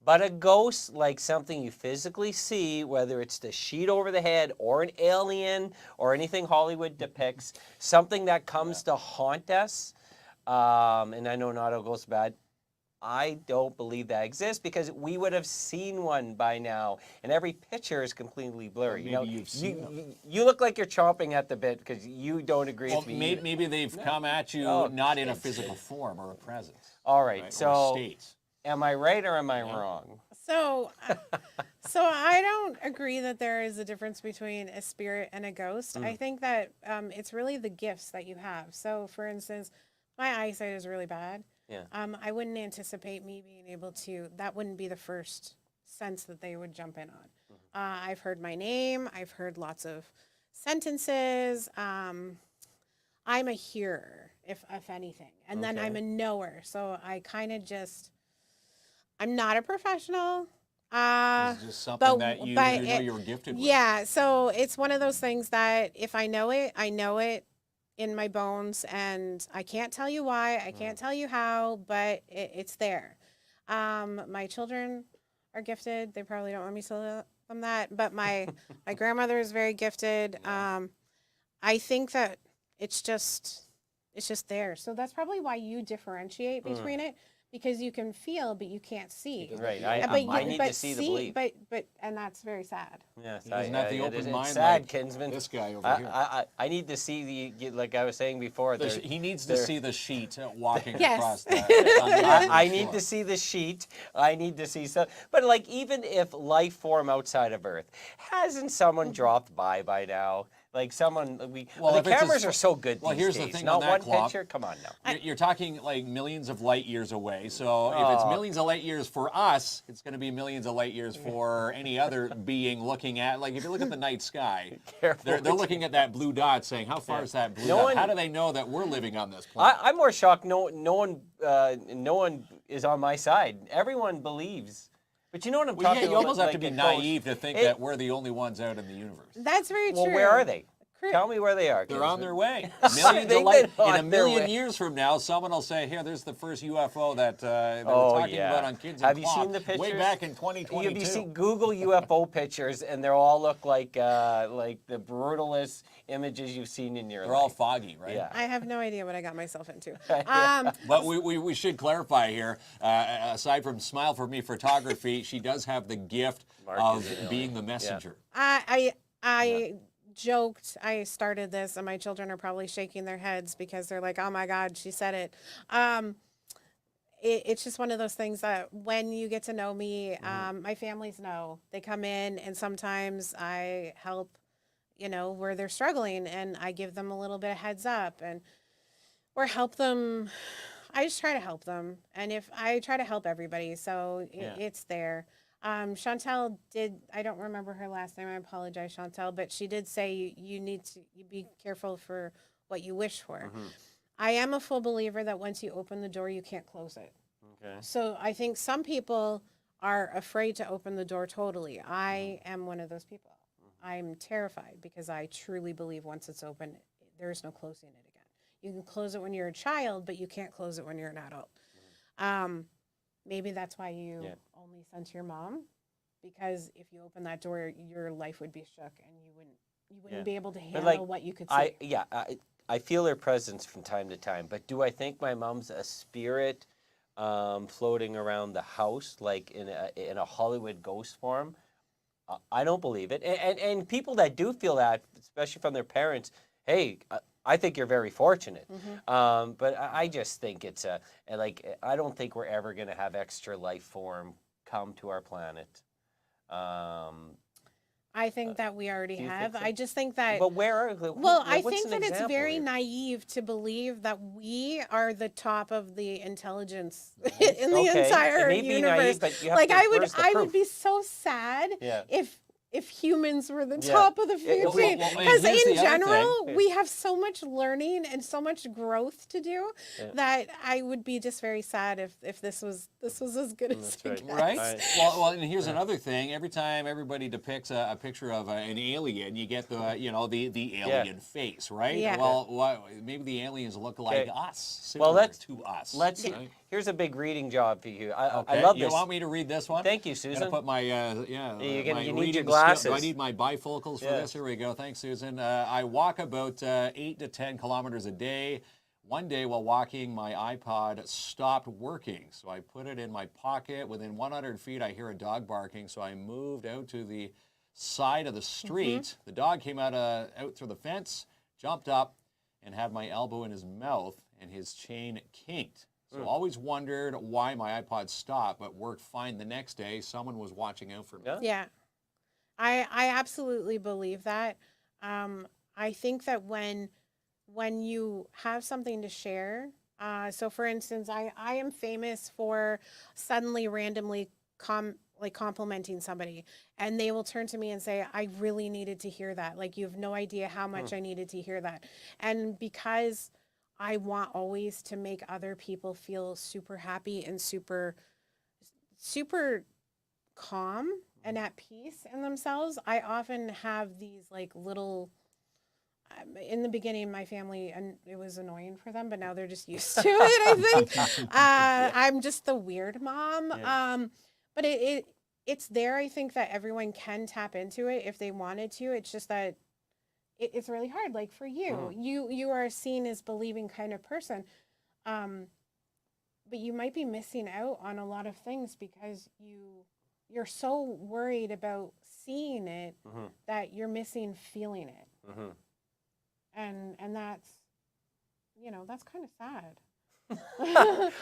But a ghost, like something you physically see, whether it's the sheet over the head or an alien or anything Hollywood depicts, something that comes to haunt us, and I know not all ghosts bad, I don't believe that exists because we would have seen one by now, and every picture is completely blurry. Well, maybe you've seen them. You look like you're chomping at the bit because you don't agree with me. Maybe they've come at you not in a physical form or a presence. All right. Right? Or So, states. am I right or am I wrong? So, so I don't agree that there is a difference between a spirit and a ghost. I think that it's really the gifts that you have. So, for instance, my eyesight is really bad. Yeah. I wouldn't anticipate me being able to. That wouldn't be the first sense that they would jump in on. I've heard my name. I've heard lots of sentences. I'm a hearer, if anything, and then I'm a knower. So I kind of just. I'm not a professional. It's just something that you know you're gifted with. Yeah, so it's one of those things that if I know it in my bones, and I can't tell you why, I can't tell you how, but it's there. My children are gifted. They probably don't want me to tell them that, but my grandmother is very gifted. I think that it's just there. So that's probably why you differentiate between it. Because you can feel, but you can't see. Right. I need to see the belief. But and that's very sad. Yes, Isn't that the open it's mind sad, like Kinsman. this guy over here? I need to see like I was saying before. He needs to see the sheet walking Yes. across the I need to see the sheet. I need to see some. But like, even if life form outside of Earth, hasn't someone dropped by now? Like someone, the if it's cameras are so good well, these here's days. the thing Not on that, one Klomp. picture. Come on now. You're talking like millions of light years away. So if it's millions of light years for us, it's going to be millions of light years for any other being looking at. Like if you look at the night sky, they're looking at that blue dot, saying, "How far is that blue dot? How do they know that we're living on this planet?" I'm more shocked. No one is on my side. Everyone believes. But you know what I'm talking about? You almost have to like be a ghost. naive to think that we're the only ones out in the universe. That's very true. Well, where are they? Tell me where they are. They're on their way. I Millions of think light. they're In a on their million way. years from now, someone will say, "Here, there's the first UFO that we're talking about on KINZ and KLOMP." Have you seen the pictures? Way back in 2022. Have you seen Google UFO pictures, and they all look like the brutalest images you've seen in your They're life. all foggy, right? Yeah. I have no idea what I got myself into. But we should clarify here, aside from Smile for Me photography, she does have the gift of being the messenger. I joked, I started this, and my children are probably shaking their heads because they're like, oh my God, she said it. It's just one of those things that when you get to know me, my families know. They come in, and sometimes I help, where they're struggling, and I give them a little bit of heads up, or help them. I just try to help them, and if I try to help everybody, so it's there. Chantel did, I don't remember her last name, I apologize, Chantel, but she did say you need to be careful for what you wish for. I am a full believer that once you open the door, you can't close it. Okay. So I think some people are afraid to open the door totally. I am one of those people. I'm terrified because I truly believe once it's open, there is no closing it again. You can close it when you're a child, but you can't close it when you're an adult. Maybe that's why you only sent to your mom, because if you open that door, your life would be shook, and you wouldn't be able to handle what you could see. I feel her presence from time to time, but do I think my mom's a spirit floating around the house like in a Hollywood ghost form? I don't believe it. And people that do feel that, especially from their parents, hey, I think you're very fortunate. But I just think it's I don't think we're ever going to have extra life form come to our planet. I think that we already have. so? I just think that. But where are I what's think an that it's example very here? naive to believe that we are the top of the intelligence in the entire It may be universe. naive, but you have Like to, where's the I proof? would be so sad Yeah. if humans were the top of the food well, chain. well, and Because here's in the other general, thing. we have so much learning and so much growth to do that I would be just very sad if this was as good as it right. gets. Right? Well, and here's another thing. Every time everybody depicts a picture of an alien, you get the alien face, right? Yeah. Well, maybe the aliens look like us, similar Well, to us. Let's. right? Here's a big reading job for you. I Okay, love you this. want me to read this one? Thank you, I'm Susan. gonna put my You need my your reading glasses. skill- Do I need my bifocals for Yes. this? Here we go. Thanks, Susan. I walk about 8 to 10 kilometers a day. One day while walking, my iPod stopped working, so I put it in my pocket. Within 100 feet, I hear a dog barking, so I moved out to the side of the street. The dog came out through the fence, jumped up, and had my elbow in his mouth, and his chain kinked. So always wondered why my iPod stopped, but worked fine the next day. Someone was watching out for me. Yeah. Yeah. I absolutely believe that. I think that when you have something to share, so for instance, I am famous for suddenly randomly complimenting somebody, and they will turn to me and say, I really needed to hear that. Like, you have no idea how much I needed to hear that. And because I want always to make other people feel super happy and super calm and at peace in themselves, I often have these like little, in the beginning, my family, and it was annoying for them, but now they're just used to it, I think. I'm just the weird mom. Yeah. But it's there. I think that everyone can tap into it if they wanted to. It's just that it's really hard. Like for you, you are seen as believing kind of person. But you might be missing out on a lot of things because you're so worried about seeing it that you're missing feeling it. And that's, that's kind of sad.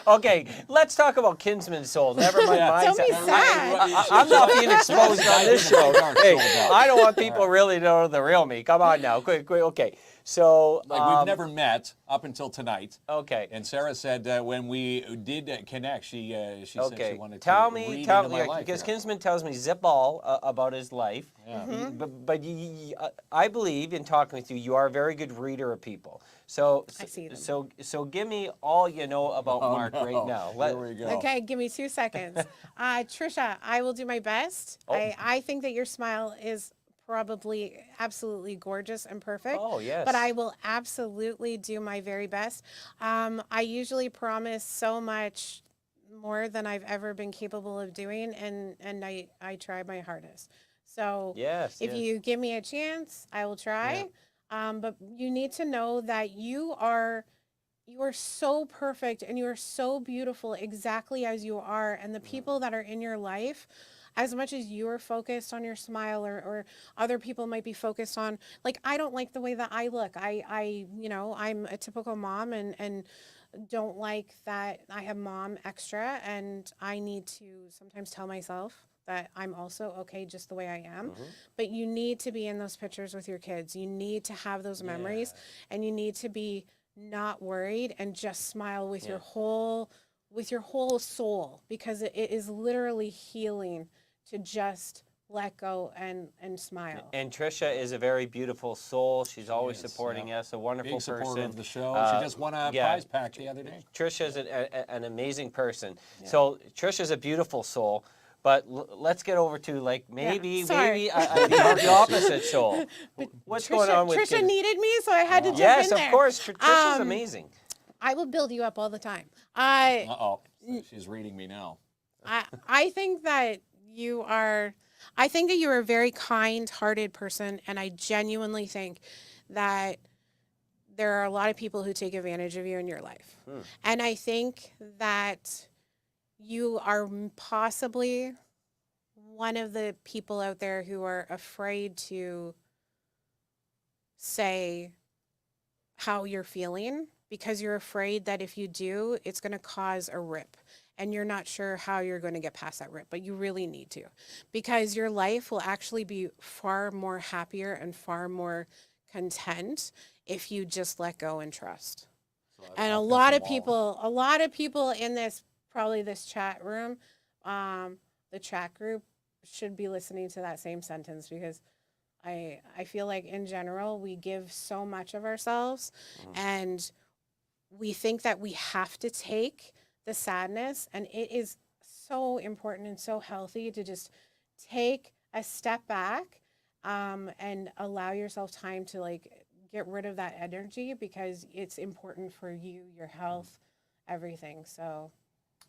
Okay, let's talk about Kinsman's soul. Never mind my Don't be side. sad. I'm not being exposed on this show. Dark Hey, soul dog. I don't want people really to know the real me. Come on now, quick. Okay, so Like we've never met up until tonight. Okay. And Sarah said when we did connect, she said she Okay, wanted tell to me, read into my life because here. Kinsman tells me zip all about his life. Yeah. But I believe in talking with you, you are a very good reader of people. So I see them. So give me all you know about Mark no. right now. Here we go. Okay, give me 2 seconds. Trisha, I will do my best. Oh. I think that your smile is probably absolutely gorgeous and perfect. Oh, yes. But I will absolutely do my very best. I usually promise so much more than I've ever been capable of doing, and I try my hardest. So Yes, if yes. you give me a chance, I will try. But you need to know that you are so perfect and you are so beautiful exactly as you are. And the people that are in your life, as much as you are focused on your smile or other people might be focused on, like, I don't like the way that I look. I'm a typical mom and don't like that I have mom extra, and I need to sometimes tell myself that I'm also okay just the way I am. But you need to be in those pictures with your kids. You need to have those memories, and you need to be not worried and just smile with your whole soul, because it is literally healing to just let go and smile. And Trisha is a very beautiful soul. She's always is, supporting yeah. us, a wonderful Big supporter person. of the show. She just won a yeah. prize pack the other day. Trisha's an amazing person. So Trisha's a beautiful soul. But let's get over to maybe sorry. the opposite soul. What's going on with Trisha Kinsman? needed me, so I had to jump Yes, in there. of course. Trisha's amazing. I will build you up all the time. Uh-oh. She's reading me now. I think that you are a very kind-hearted person, and I genuinely think that there are a lot of people who take advantage of you in your life. And I think that you are possibly one of the people out there who are afraid to say how you're feeling, because you're afraid that if you do, it's going to cause a rip. And you're not sure how you're going to get past that rip, but you really need to, because your life will actually be far more happier and far more content if you just let go and trust. So And I've a got lot them of all. people in this chat room, the chat group, should be listening to that same sentence, because I feel like in general we give so much of ourselves, and we think that we have to take the sadness, and it is so important and so healthy to just take a step back and allow yourself time to get rid of that energy, because it's important for you, your health, everything. So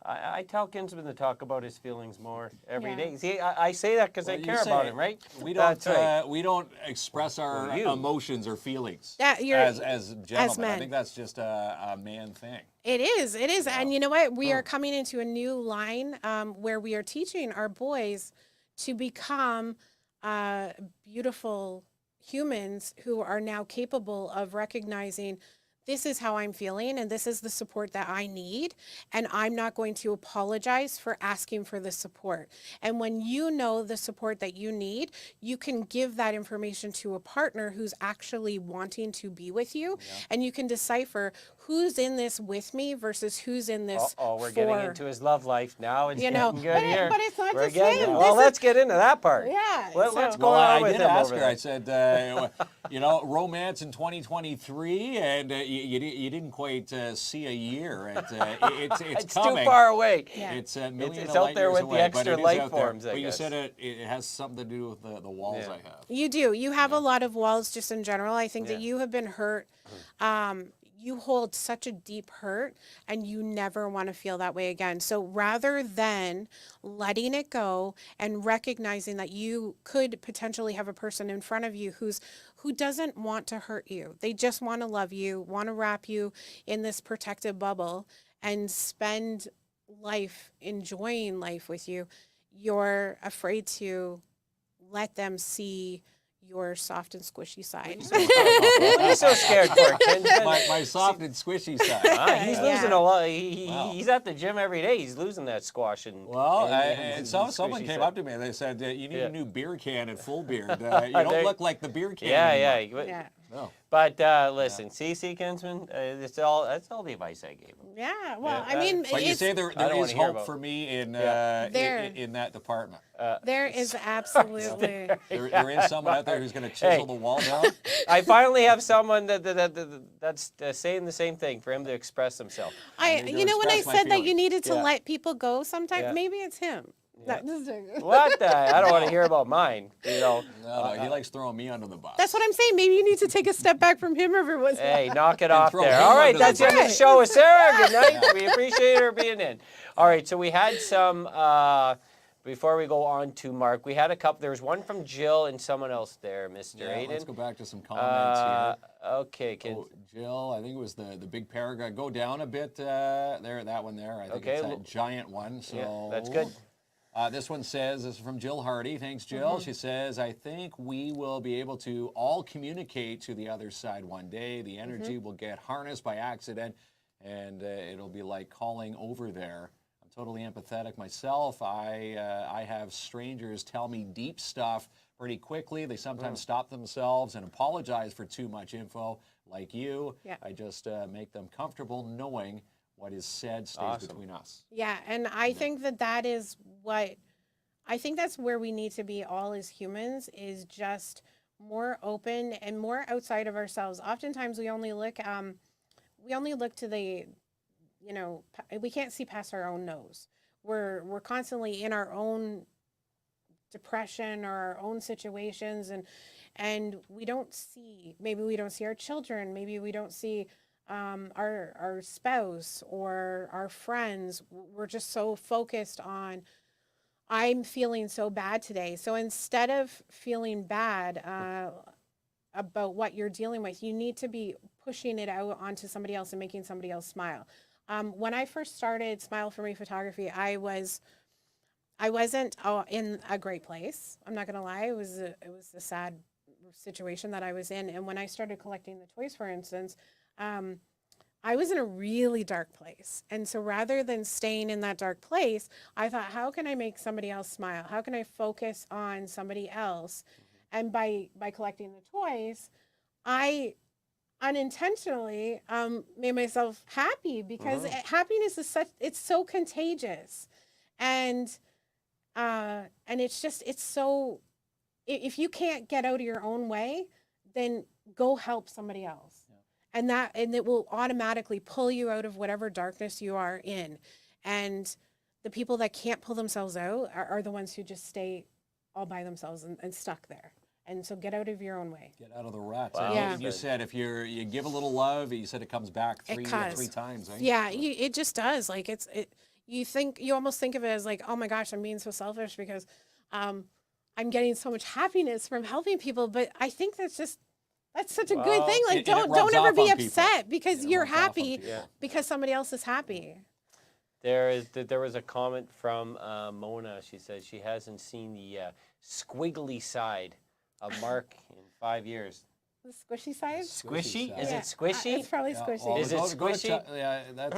I tell Kinsman to talk about his feelings more every Yeah. day. See, I say that because I You care say about it. him, right? We don't. That's right. We don't express our Well, you. emotions or feelings That you're- as gentlemen. I men. think that's just a man thing. It is. And you know what? We Hmm. are coming into a new line where we are teaching our boys to become beautiful humans who are now capable of recognizing this is how I'm feeling and this is the support that I need. And I'm not going to apologize for asking for the support. And when you know the support that you need, you can give that information to a partner who's actually wanting to be with you. And you can decipher who's in this with me versus who's in this We're for. getting into his love life now. It's You know, getting good but here. but it's not We're just getting, him. well, This let's get into that part. Yeah, What's so- going on I with did him ask over her. there? I said, romance in 2023, and you didn't quite see a year. It's It's coming. too far away. Yeah. It's a million it's out light there years with the away, but extra it is life out there. forms, I But you guess. said it has something to do with the walls Yeah. I have. You do. You have a lot of walls just in general. I think that Yeah. you have been hurt. You hold such a deep hurt and you never want to feel that way again. So rather than letting it go and recognizing that you could potentially have a person in front of you who doesn't want to hurt you. They just want to love you, want to wrap you in this protective bubble and spend life enjoying life with you. You're afraid to let them see your soft and squishy side. What are you so scared for, Ken? My soft and squishy side. He's Yeah. losing a lot. Wow. He's at the gym every day. He's losing that squash and Well, and someone squishy came side. up to me and they said, you need Yeah. a new beer can at Full Beard. You don't There- look like the beer can Yeah, anymore. yeah. Yeah. No. But listen, see, Kinsman, that's all the advice I gave him. Yeah. Well, Yeah, I mean, But you it's, say there I don't is wanna hear hope about- for me in There. in that department. there is absolutely. There is someone out there who's going to chisel the wall down. I finally have someone that's saying the same thing for him to express himself. need to You know, when I express my said that you feelings. needed to Yeah. let people go sometimes, Yeah. maybe it's him. That- What the? I don't want to hear about mine. You know. No, he likes throwing me under the bus. That's what I'm saying. Maybe you need to take a step back from him every once in a while. Hey, knock it off throw there. him All right, under the that's the end of the bus. show with Sarah. Good night. We appreciate her being in. All right, so we had some. Before we go on to Mark, we had a couple. There was one from Jill and someone else there, Mr. Yeah, Aiden. let's go back to some comments here. Okay, kids. Oh, Jill, I think it was the big paragraph. Go down a bit there, that one there. I think Okay, it's that giant one. So Yeah, that's good. This one says, this is from Jill Hardy. Thanks, Jill. She says, I think we will be able to all communicate to the other side one day. The energy will get harnessed by accident, and it'll be like calling over there. I'm totally empathetic myself. I have strangers tell me deep stuff pretty quickly. They sometimes stop themselves and apologize for too much info, like you. Yeah. I just make them comfortable knowing what is said stays Awesome. between us. Yeah, and I think that is what I think that's where we need to be all as humans is just more open and more outside of ourselves. Oftentimes we only look to the we can't see past our own nose. We're constantly in our own depression or our own situations and we don't see our children, maybe we don't see our spouse or our friends. We're just so focused on, I'm feeling so bad today. So instead of feeling bad about what you're dealing with, you need to be pushing it out onto somebody else and making somebody else smile. When I first started Smile For Me Photography, I wasn't in a great place. I'm not gonna lie. It was a sad situation that I was in. And when I started collecting the toys, for instance, I was in a really dark place. And so rather than staying in that dark place, I thought, how can I make somebody else smile? How can I focus on somebody else? And by collecting the toys, I unintentionally made myself happy because happiness is it's so contagious. And it's so, if you can't get out of your own way, then go help somebody else. And it will automatically pull you out of whatever darkness you are in. And the people that can't pull themselves out are the ones who just stay all by themselves and stuck there. And so get out of your own way. Get out of the rut. Wow. Yeah. You said if you give a little love, you said it comes back three times. Right? Yeah, it just does. Like you almost think of it as like, oh my gosh, I'm being so selfish because I'm getting so much happiness from helping people. But I think that's such a good thing. Like and it rubs don't ever off be on people. upset because you're rubs off on happy people. Yeah. because somebody else is happy. There was a comment from Mona. She says she hasn't seen the squiggly side of Mark in 5 years. The squishy side? Squishy? side. Is Yeah, it squishy? It's probably squishy. Is it squishy? Yeah, that's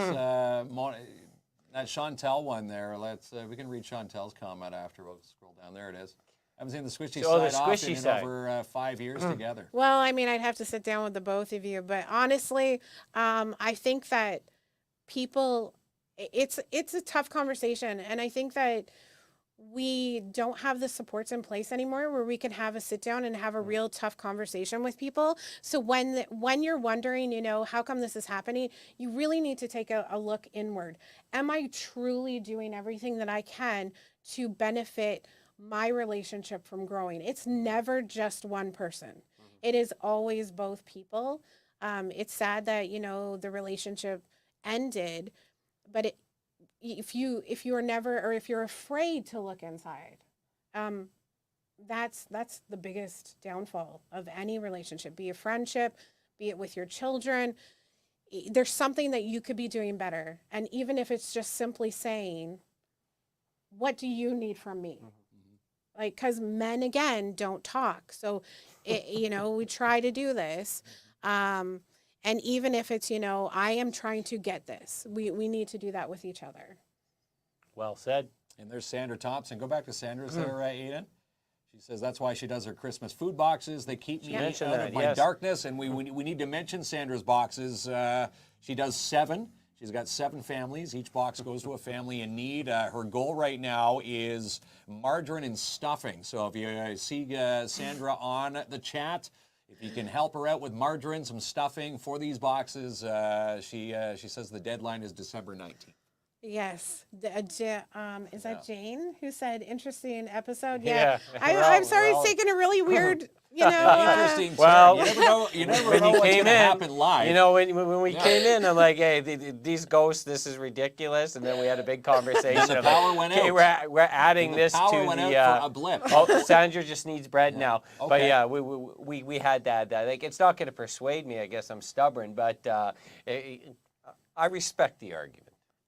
that Chantel one there. Let's we can read Chantel's comment after. We'll scroll down. There it is. I haven't seen the squishy Oh, the side often squishy in side. over 5 years together. Well, I mean, I'd have to sit down with the both of you, but honestly, I think that people, it's a tough conversation, and I think that we don't have the supports in place anymore where we can have a sit down and have a real tough conversation with people. So when you're wondering, you know, how come this is happening, you really need to take a look inward. Am I truly doing everything that I can to benefit my relationship from growing? It's never just one person. It is always both people. It's sad that, you know, the relationship ended, but if you are never, or if you're afraid to look inside, that's the biggest downfall of any relationship, be it friendship, be it with your children. There's something that you could be doing better. And even if it's just simply saying, what do you need from me? Like, because men, again, don't talk. So, you know, we try to do this. And even if it's, you know, I am trying to get this, we need to do that with each other. Well said. And there's Sandra Thompson. Go back to Sandra's there, Aiden. She says that's why she does her Christmas food boxes. They keep me out mentioned of that, my yes. darkness. And we need to mention Sandra's boxes. She does 7. She's got 7 families. Each box goes to a family in need. Her goal right now is margarine and stuffing. So if you see Sandra on the chat, if you can help her out with margarine, some stuffing for these boxes, she says the deadline is December 19th. Yes. Is that Jane who said interesting episode? Yeah. I'm sorry, We're all- it's taken a really weird, you know. Interesting turn. Well, you never when know you what's came going to in, happen live. you know, when we came in, I'm like, hey, these ghosts, this is ridiculous. And then we had a big conversation. the I'm like, power went okay, out. we're adding The this power to went the. out for a blip. Oh, Sandra just needs bread now. But Okay. yeah, we had that. Like, it's not going to persuade me. I guess I'm stubborn, but I respect the argument.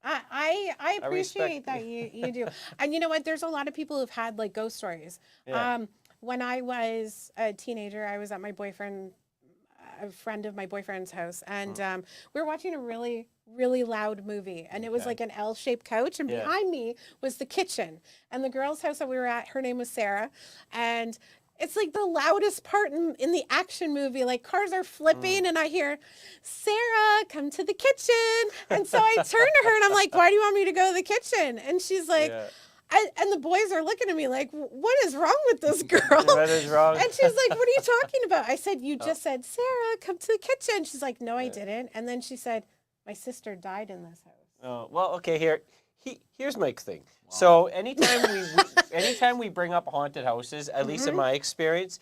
I appreciate respect- that you do. And you know what? There's a lot of people who've had like ghost stories. Yeah. When I was a teenager, I was at a friend of my boyfriend's house, and we were watching a really, really loud movie, and it was like an L-shaped couch, and behind me was the kitchen. And the girl's house that we were at, her name was Sarah, and it's like the loudest part in the action movie. Like cars are flipping, and I hear, "Sarah, come to the kitchen." And so I turn to her and I'm like, "Why do you want me to go to the kitchen?" And she's like, and the boys are looking at me like, "What is wrong with this girl?" What is wrong? And she's like, "What are you talking about?" I said, "You just said, Sarah, come to the kitchen." She's like, "No, I didn't." And then she said, "My sister died in this house." Oh, well, okay, here's my thing. So anytime we bring up haunted houses, at least in my experience,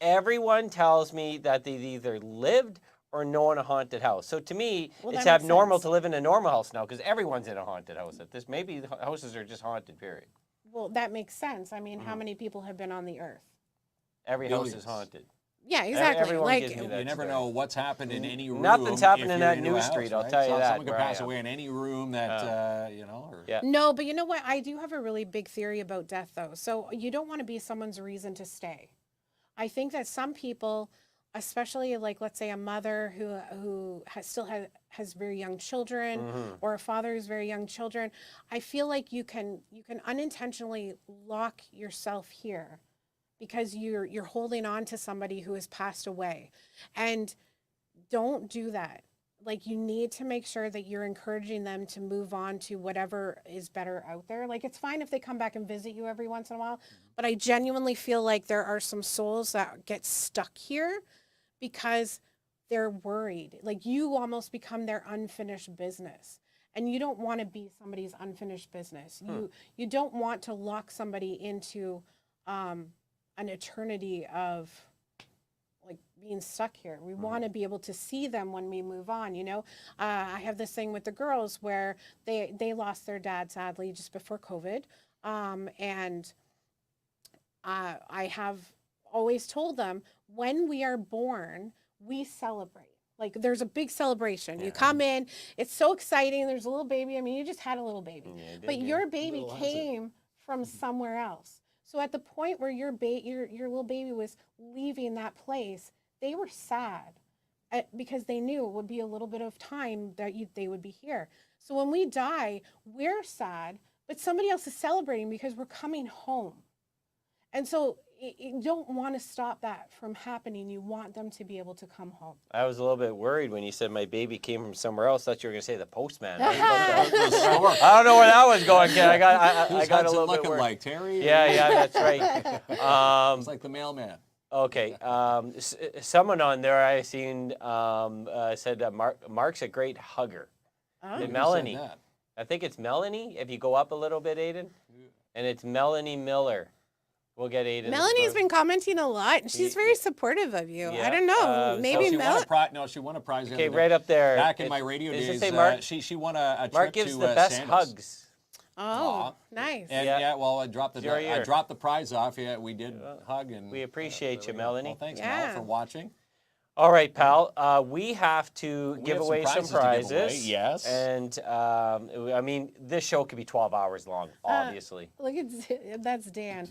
everyone tells me that they've either lived or know in a haunted house. So to me, Well, it's that makes abnormal sense. to live in a normal house now because everyone's in a haunted house. At this, maybe the houses are just haunted. Period. Well, that makes sense. I mean, how many people have been on the earth? Every house Billions. is haunted. Yeah, exactly. Everyone Like, gives me that You never story. know what's happened in any room. Nothing's happened if in you're that into a news house, street, I'll right? tell you that, Someone could where I pass am. away in any room that, you know. Or, Yeah. No, but you know what? I do have a really big theory about death, though. So you don't want to be someone's reason to stay. I think that some people, especially like let's say a mother who has very young children, or a father who's very young children, I feel like you can unintentionally lock yourself here because you're holding on to somebody who has passed away, and don't do that. Like, you need to make sure that you're encouraging them to move on to whatever is better out there. Like, it's fine if they come back and visit you every once in a while, but I genuinely feel like there are some souls that get stuck here because they're worried. Like, you almost become their unfinished business. And you don't want to be somebody's unfinished business. You don't want to lock somebody into an eternity of like being stuck here. We want to be able to see them when we move on, you know. I have this thing with the girls where they lost their dad sadly just before COVID, and I have always told them when we are born we celebrate. Like, there's a big celebration. You come in, it's so exciting. There's a little baby. I mean, you just had a little baby, but your baby came from somewhere else. So at the point where your little baby was leaving that place, they were sad because they knew it would be a little bit of time that they would be here. So when we die, we're sad, but somebody else is celebrating because we're coming home. And so you don't want to stop that from happening. You want them to be able to come home. I was a little bit worried when you said my baby came from somewhere else. Thought you were going to say the postman. I don't know where that was going, kid. I got a little bit looking worried. like Terry. Yeah, that's right. It's like the mailman. Okay. Someone on there I seen said Mark's a great hugger. Oh. And Who Melanie. said that? I think it's Melanie. If you go up a little bit, Aiden, and it's Melanie Miller. We'll get Aiden. Melanie's been commenting a lot, and she's very supportive of you. Yeah. I don't know. Maybe she Mel. she won a prize. The Okay, other right day. up there. Back in my radio does it days, say Mark? she won a Mark trip gives to the best Sandals. hugs. Oh, nice. And Yeah. well, I dropped Your year. the prize off. Yeah, we did hug and We appreciate there you, we go. Melanie. Well, thanks, Yeah. Mel, for watching. All right, pal. We have to give have some away some prizes to give away, prizes. yes. And I mean, this show could be 12 hours long, obviously. Look at that's Dan.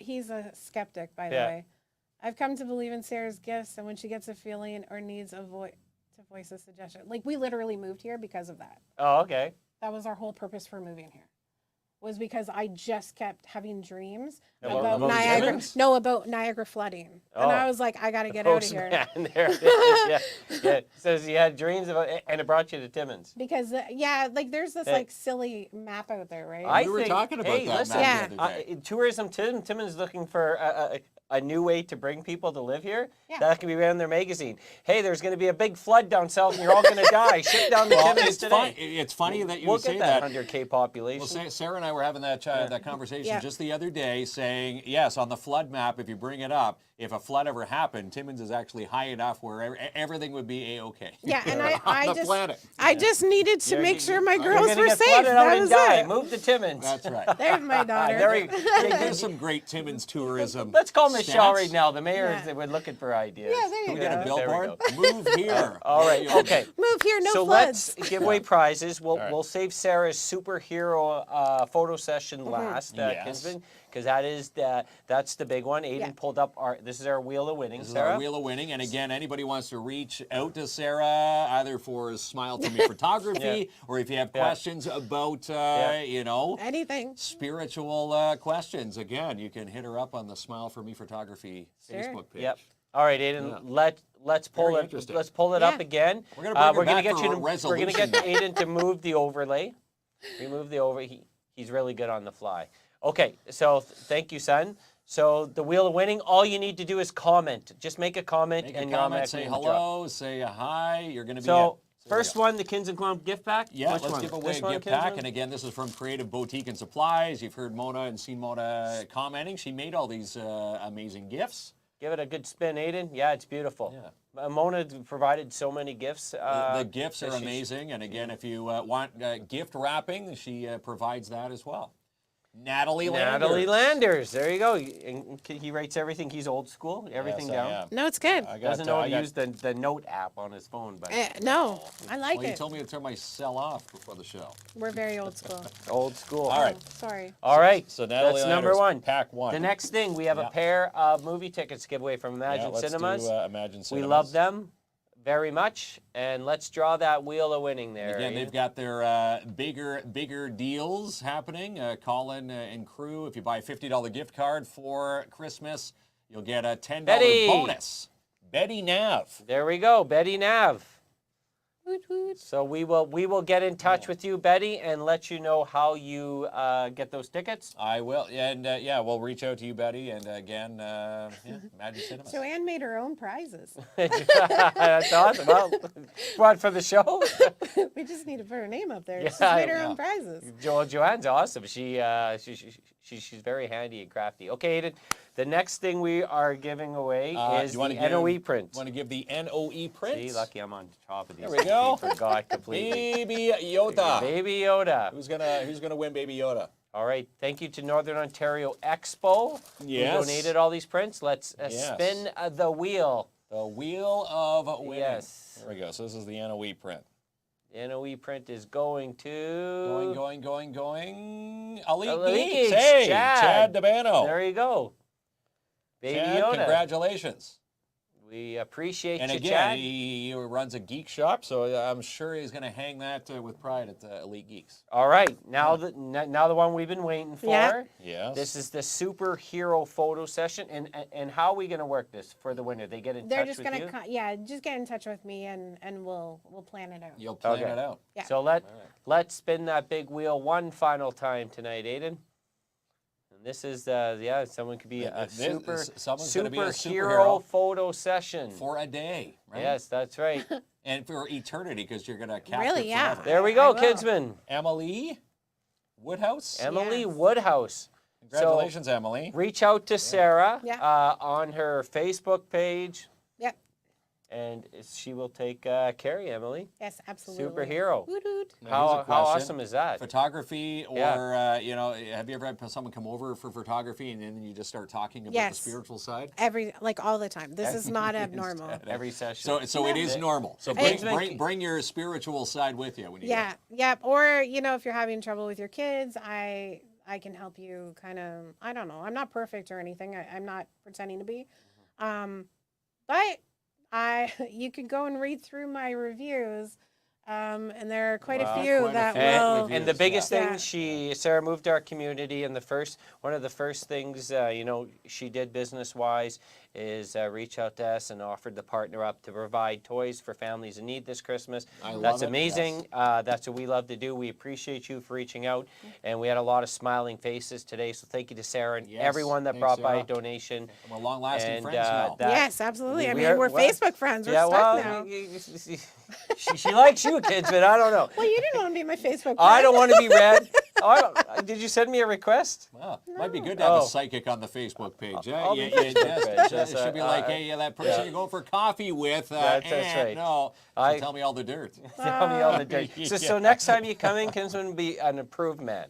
He's a skeptic, by the Yeah. way. I've come to believe in Sarah's gifts, and when she gets a feeling or needs to voice a suggestion. Like, we literally moved here because of that. Oh, okay. That was our whole purpose for moving here. Was because I just kept having dreams About about Niagara. Timmins? No, about Niagara flooding, and Oh. I was like, I got to get out of here. Postman, there it is. Yeah. Says you had dreams about it, and it brought you to Timmins. Because like there's this like silly map out there, right? I We were think, talking about hey, that listen, map the other day. tourism Timmins looking for a new way to bring people to live here. Yeah. That could be right in their magazine. Hey, there's going to be a big flood down south, and you're all going to die. Ship down to Well, Timmins today. it's funny that you We'll say get that that. 100K population. Well, Sarah and I were having that conversation Yeah. just the other day, saying yes, on the flood map, if you bring it up, if a flood ever happened, Timmins is actually high enough where everything would be a-okay. Yeah, and on I the just planet. I just needed to make sure my You're girls gonna were get safe. flooded out That and was die. it. Move to Timmins. That's right. There's my daughter. There we There's some great Timmins tourism. Let's call Michelle stats. right now. The mayor Yeah. We're looking for ideas. Yeah, there you Can we go. get a There we billboard? go. Move here. All right. Okay. Move here, no so floods. let's give away prizes. right. We'll save Sarah's superhero photo session last, Yes. Kinsman, because that's the big one. Aiden Yeah. pulled up this is our wheel of winning, This is Sarah. our Wheel of Winning. And again, anybody wants to reach out to Sarah, either for Smile to Me photography, or if you have questions about, Anything. spiritual questions, again, you can hit her up on the Smile for Me photography Sure. Facebook page. Yep. All right, Aiden. Let's pull Very it. interesting. Let's pull it up Yeah. again. We're gonna bring her we're gonna back get for you a to. We're gonna get resolution. Aiden to move the overlay. Remove the overlay. He's really good on the fly. Okay. So thank you, son. So the wheel of winning. All you need to do is comment. Just make a comment Make and a you're comment, automatically say in the hello, draw. say hi. You're going to be So there first we go. one, the KINZ and KLOMP gift pack. Yeah, Which let's one? give away This a one, gift Kinsman? pack. And again, this is from Creative Boutique and Supplies. You've heard Mona and seen Mona commenting. She made all these amazing gifts. Give it a good spin, Aiden. Yeah, it's beautiful. Yeah. Mona provided so many gifts. The gifts are that she's- amazing. And again, if you want gift wrapping, she provides that as well. Natalie Landers. There you go. And he writes everything. He's old school. Everything Yes, I down. am. No, it's good. I got, Doesn't know how I to got- use the note app on his phone, but No, I like Well, you it. told me to turn my cell off before the show. We're very old school. old school. All right. Sorry. All right. So Natalie that's number Landers, one. pack one. The next thing, we have Yeah. a pair of movie tickets to give away from Imagine let's Cinemas. do Imagine Cinemas. We love them very much, and let's draw that wheel of winning there. Again, they've Aiden. got their bigger deals happening. Colin and crew, if you buy a $50 gift card for Christmas, you'll get a $10 Betty. bonus. Betty Nav. There we go, Betty Nav. Woot, woot. So we will get in touch with you, Betty, and let you know how you get those tickets. I will. And we'll reach out to you, Betty. And again, Imagine Cinemas. So Anne made her own prizes. That's awesome. Well, what for the show? We just need to put her name up there. Yeah, She's made her yeah. own prizes. Joanne's awesome. She's very handy and crafty. Okay, Aiden, the next thing we are giving away is you the wanna give- NOE print. Want to give the NOE print? See, lucky I'm on top of these. There we go. Forgot completely. Baby Yoda. Baby Yoda. Who's gonna win Baby Yoda? All right. Thank you to Northern Ontario Expo Yes. who donated all these prints. Let's Yes. spin the wheel. The Wheel of Winning. Yes. There we go. So this is the NOE print. The NOE print is going to... Going. Elite Elite Geeks. Geeks, Hey, Chad. Chad Dabano. There you go. Baby Chad, Yoda. congratulations. We appreciate And you, again, Chad. he runs a geek shop, so I'm sure he's going to hang that with pride at the Elite Geeks. All right, now the one we've been waiting for. Yeah. Yes. This is the superhero photo session, and how are we going to work this for the winner? They get in They're touch just with you. gonna just get in touch with me and we'll plan it out. You'll plan Okay. it out. Yeah. So let's spin that big wheel one final time tonight, Aiden. And this is someone could be a Someone's gonna be a superhero superhero photo session. For a day, right? Yes, that's right. And for eternity, because you're going to capture Really, yeah. forever. There we I go, will. Kidsman. Emily Woodhouse. Emily Yes. Woodhouse. Congratulations, Emily. Reach out to Sarah Yeah. on her Facebook page, Yep. and she will take care of you, Emily. Yes, absolutely. Superhero. Woot woot. Now, How here's a question. awesome is that? Photography, or Yeah. have you ever had someone come over for photography and then you just start talking about Yes. the spiritual side? All the time. This is not abnormal. Every session. So it is normal. So Hey. bring your spiritual side with you when you Yeah, yep. Or if you're having trouble with your kids, I can help you kind of, I don't know. I'm not perfect or anything. I'm not pretending to be. But you could go and read through my reviews. And there are quite a few quite a that few. will. And the biggest Yeah. thing, Sarah moved to our community, and one of the first things she did business-wise is reach out to us and offered to partner up to provide toys for families in need this Christmas. love That's it, amazing. That's what we love to do. We appreciate you for reaching out, and we had a lot of smiling faces today. So thank you to Sarah and Yes, everyone that thanks, brought by a Sarah. donation. We're long-lasting And, friends now. Yes, absolutely. we We're are- Facebook friends. We're Yeah, stuck well, now. she likes you, kids, but I don't know. Well, you didn't want to be my Facebook friend. I don't want to be read. Did you send me a request? Well, might be good to have Oh. a psychic on the Facebook page. I'll be It just, should be like, hey, that person you're going for coffee with, That's right. no, I- tell me all the dirt. Tell me all the dirt. So next time you come in, Kinsman will be an approved man.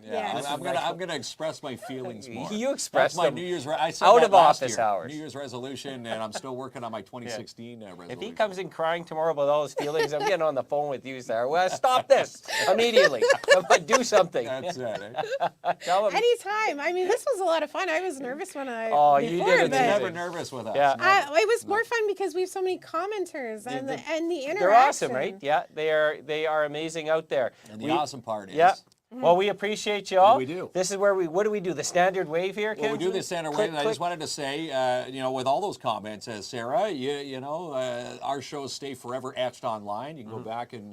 Yeah, Yes. I'm gonna express my feelings more. You expressed That's my them New Year's. I said out that of last office year. hours. New Year's resolution, and I'm still working on my 2016 resolution. If he comes in crying tomorrow about all his feelings, I'm getting on the phone with you, Sarah. Well, stop this immediately. Do something. That's it. Eh? Tell him. Anytime. I mean, this was a lot of fun. I was nervous when Oh, you before, did but amazing. Never nervous with us. Yeah. no. it was more fun because we have so many commenters and the interaction. They're awesome, right? Yeah, they are amazing out there. And the awesome part is, Yeah. Well, we appreciate you all. We do. This is where what do we do? The standard wave here, well, we do Kinsman? this center Click, way. I click. just wanted to say, with all those comments, Sarah, our shows stay forever etched online. You can go back and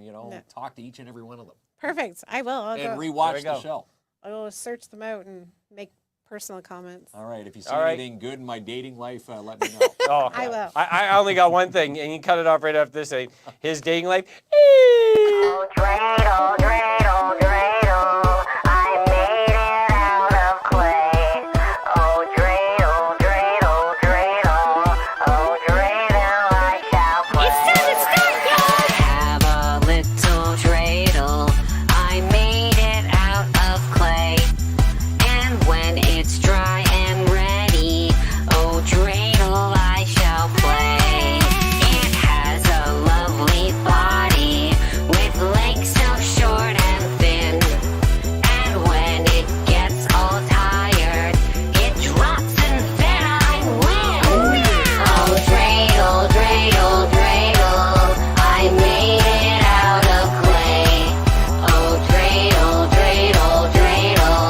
talk to each and every one of them Perfect. I will. I'll and go, rewatch There we go. the show. I'll search them out and make personal comments. All right. If you see All right. anything good in my dating life, let me know. Oh, I will. I only got one thing, and you cut it off right after this. His dating life. Oh, dreidel, dreidel, dreidel, I made it out of clay. Oh, dreidel, dreidel, dreidel, oh, dreidel, I shall play. It's time to start, y'all! I have a little dreidel, I made it out of clay. And when it's dry and ready, oh, dreidel, I shall play. It has a lovely body with legs so short and thin. And when it gets all tired, it drops and then I win. Oh, dreidel, dreidel, dreidel, I made it out of clay. Oh, dreidel, dreidel, dreidel,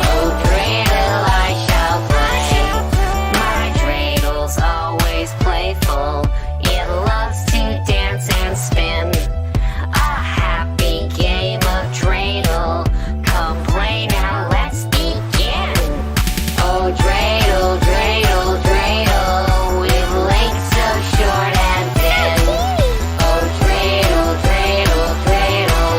oh, dreidel, I shall play. My dreidel's always playful. It loves to dance and spin. A happy game of dreidel. Come play now, let's begin. Oh, dreidel, dreidel, dreidel, with legs so short and thin. Oh, dreidel, dreidel, dreidel,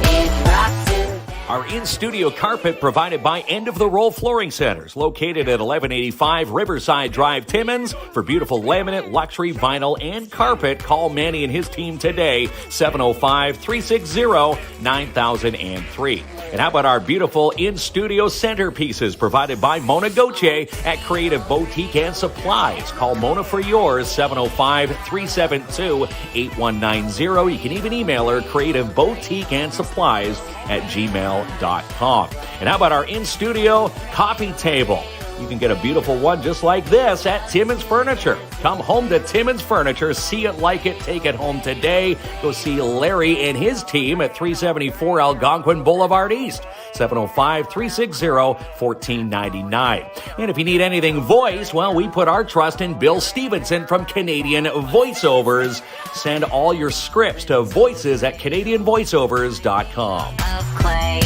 it drops and Our in-studio carpet provided by End of the Roll Flooring Centers, located at 1185 Riverside Drive, Timmins. For beautiful laminate, luxury, vinyl, and carpet, call Manny and his team today, 705-360-9003. And how about our beautiful in-studio centerpieces provided by Mona Goche at Creative Boutique and Supplies. Call Mona for yours, 705-372-8190. You can even email her, Creative Boutique and Supplies at gmail.com. And how about our in-studio coffee table? You can get a beautiful one just like this at Timmins Furniture. Come home to Timmins Furniture, see it, like it, take it home today. Go see Larry and his team at 374 Algonquin Boulevard East, 705-360-1499. And if you need anything voiced, well, we put our trust in Bill Stevenson from Canadian Voiceovers. Send all your scripts to voices@canadianvoiceovers.com. Of clay,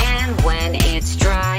and when it's dry.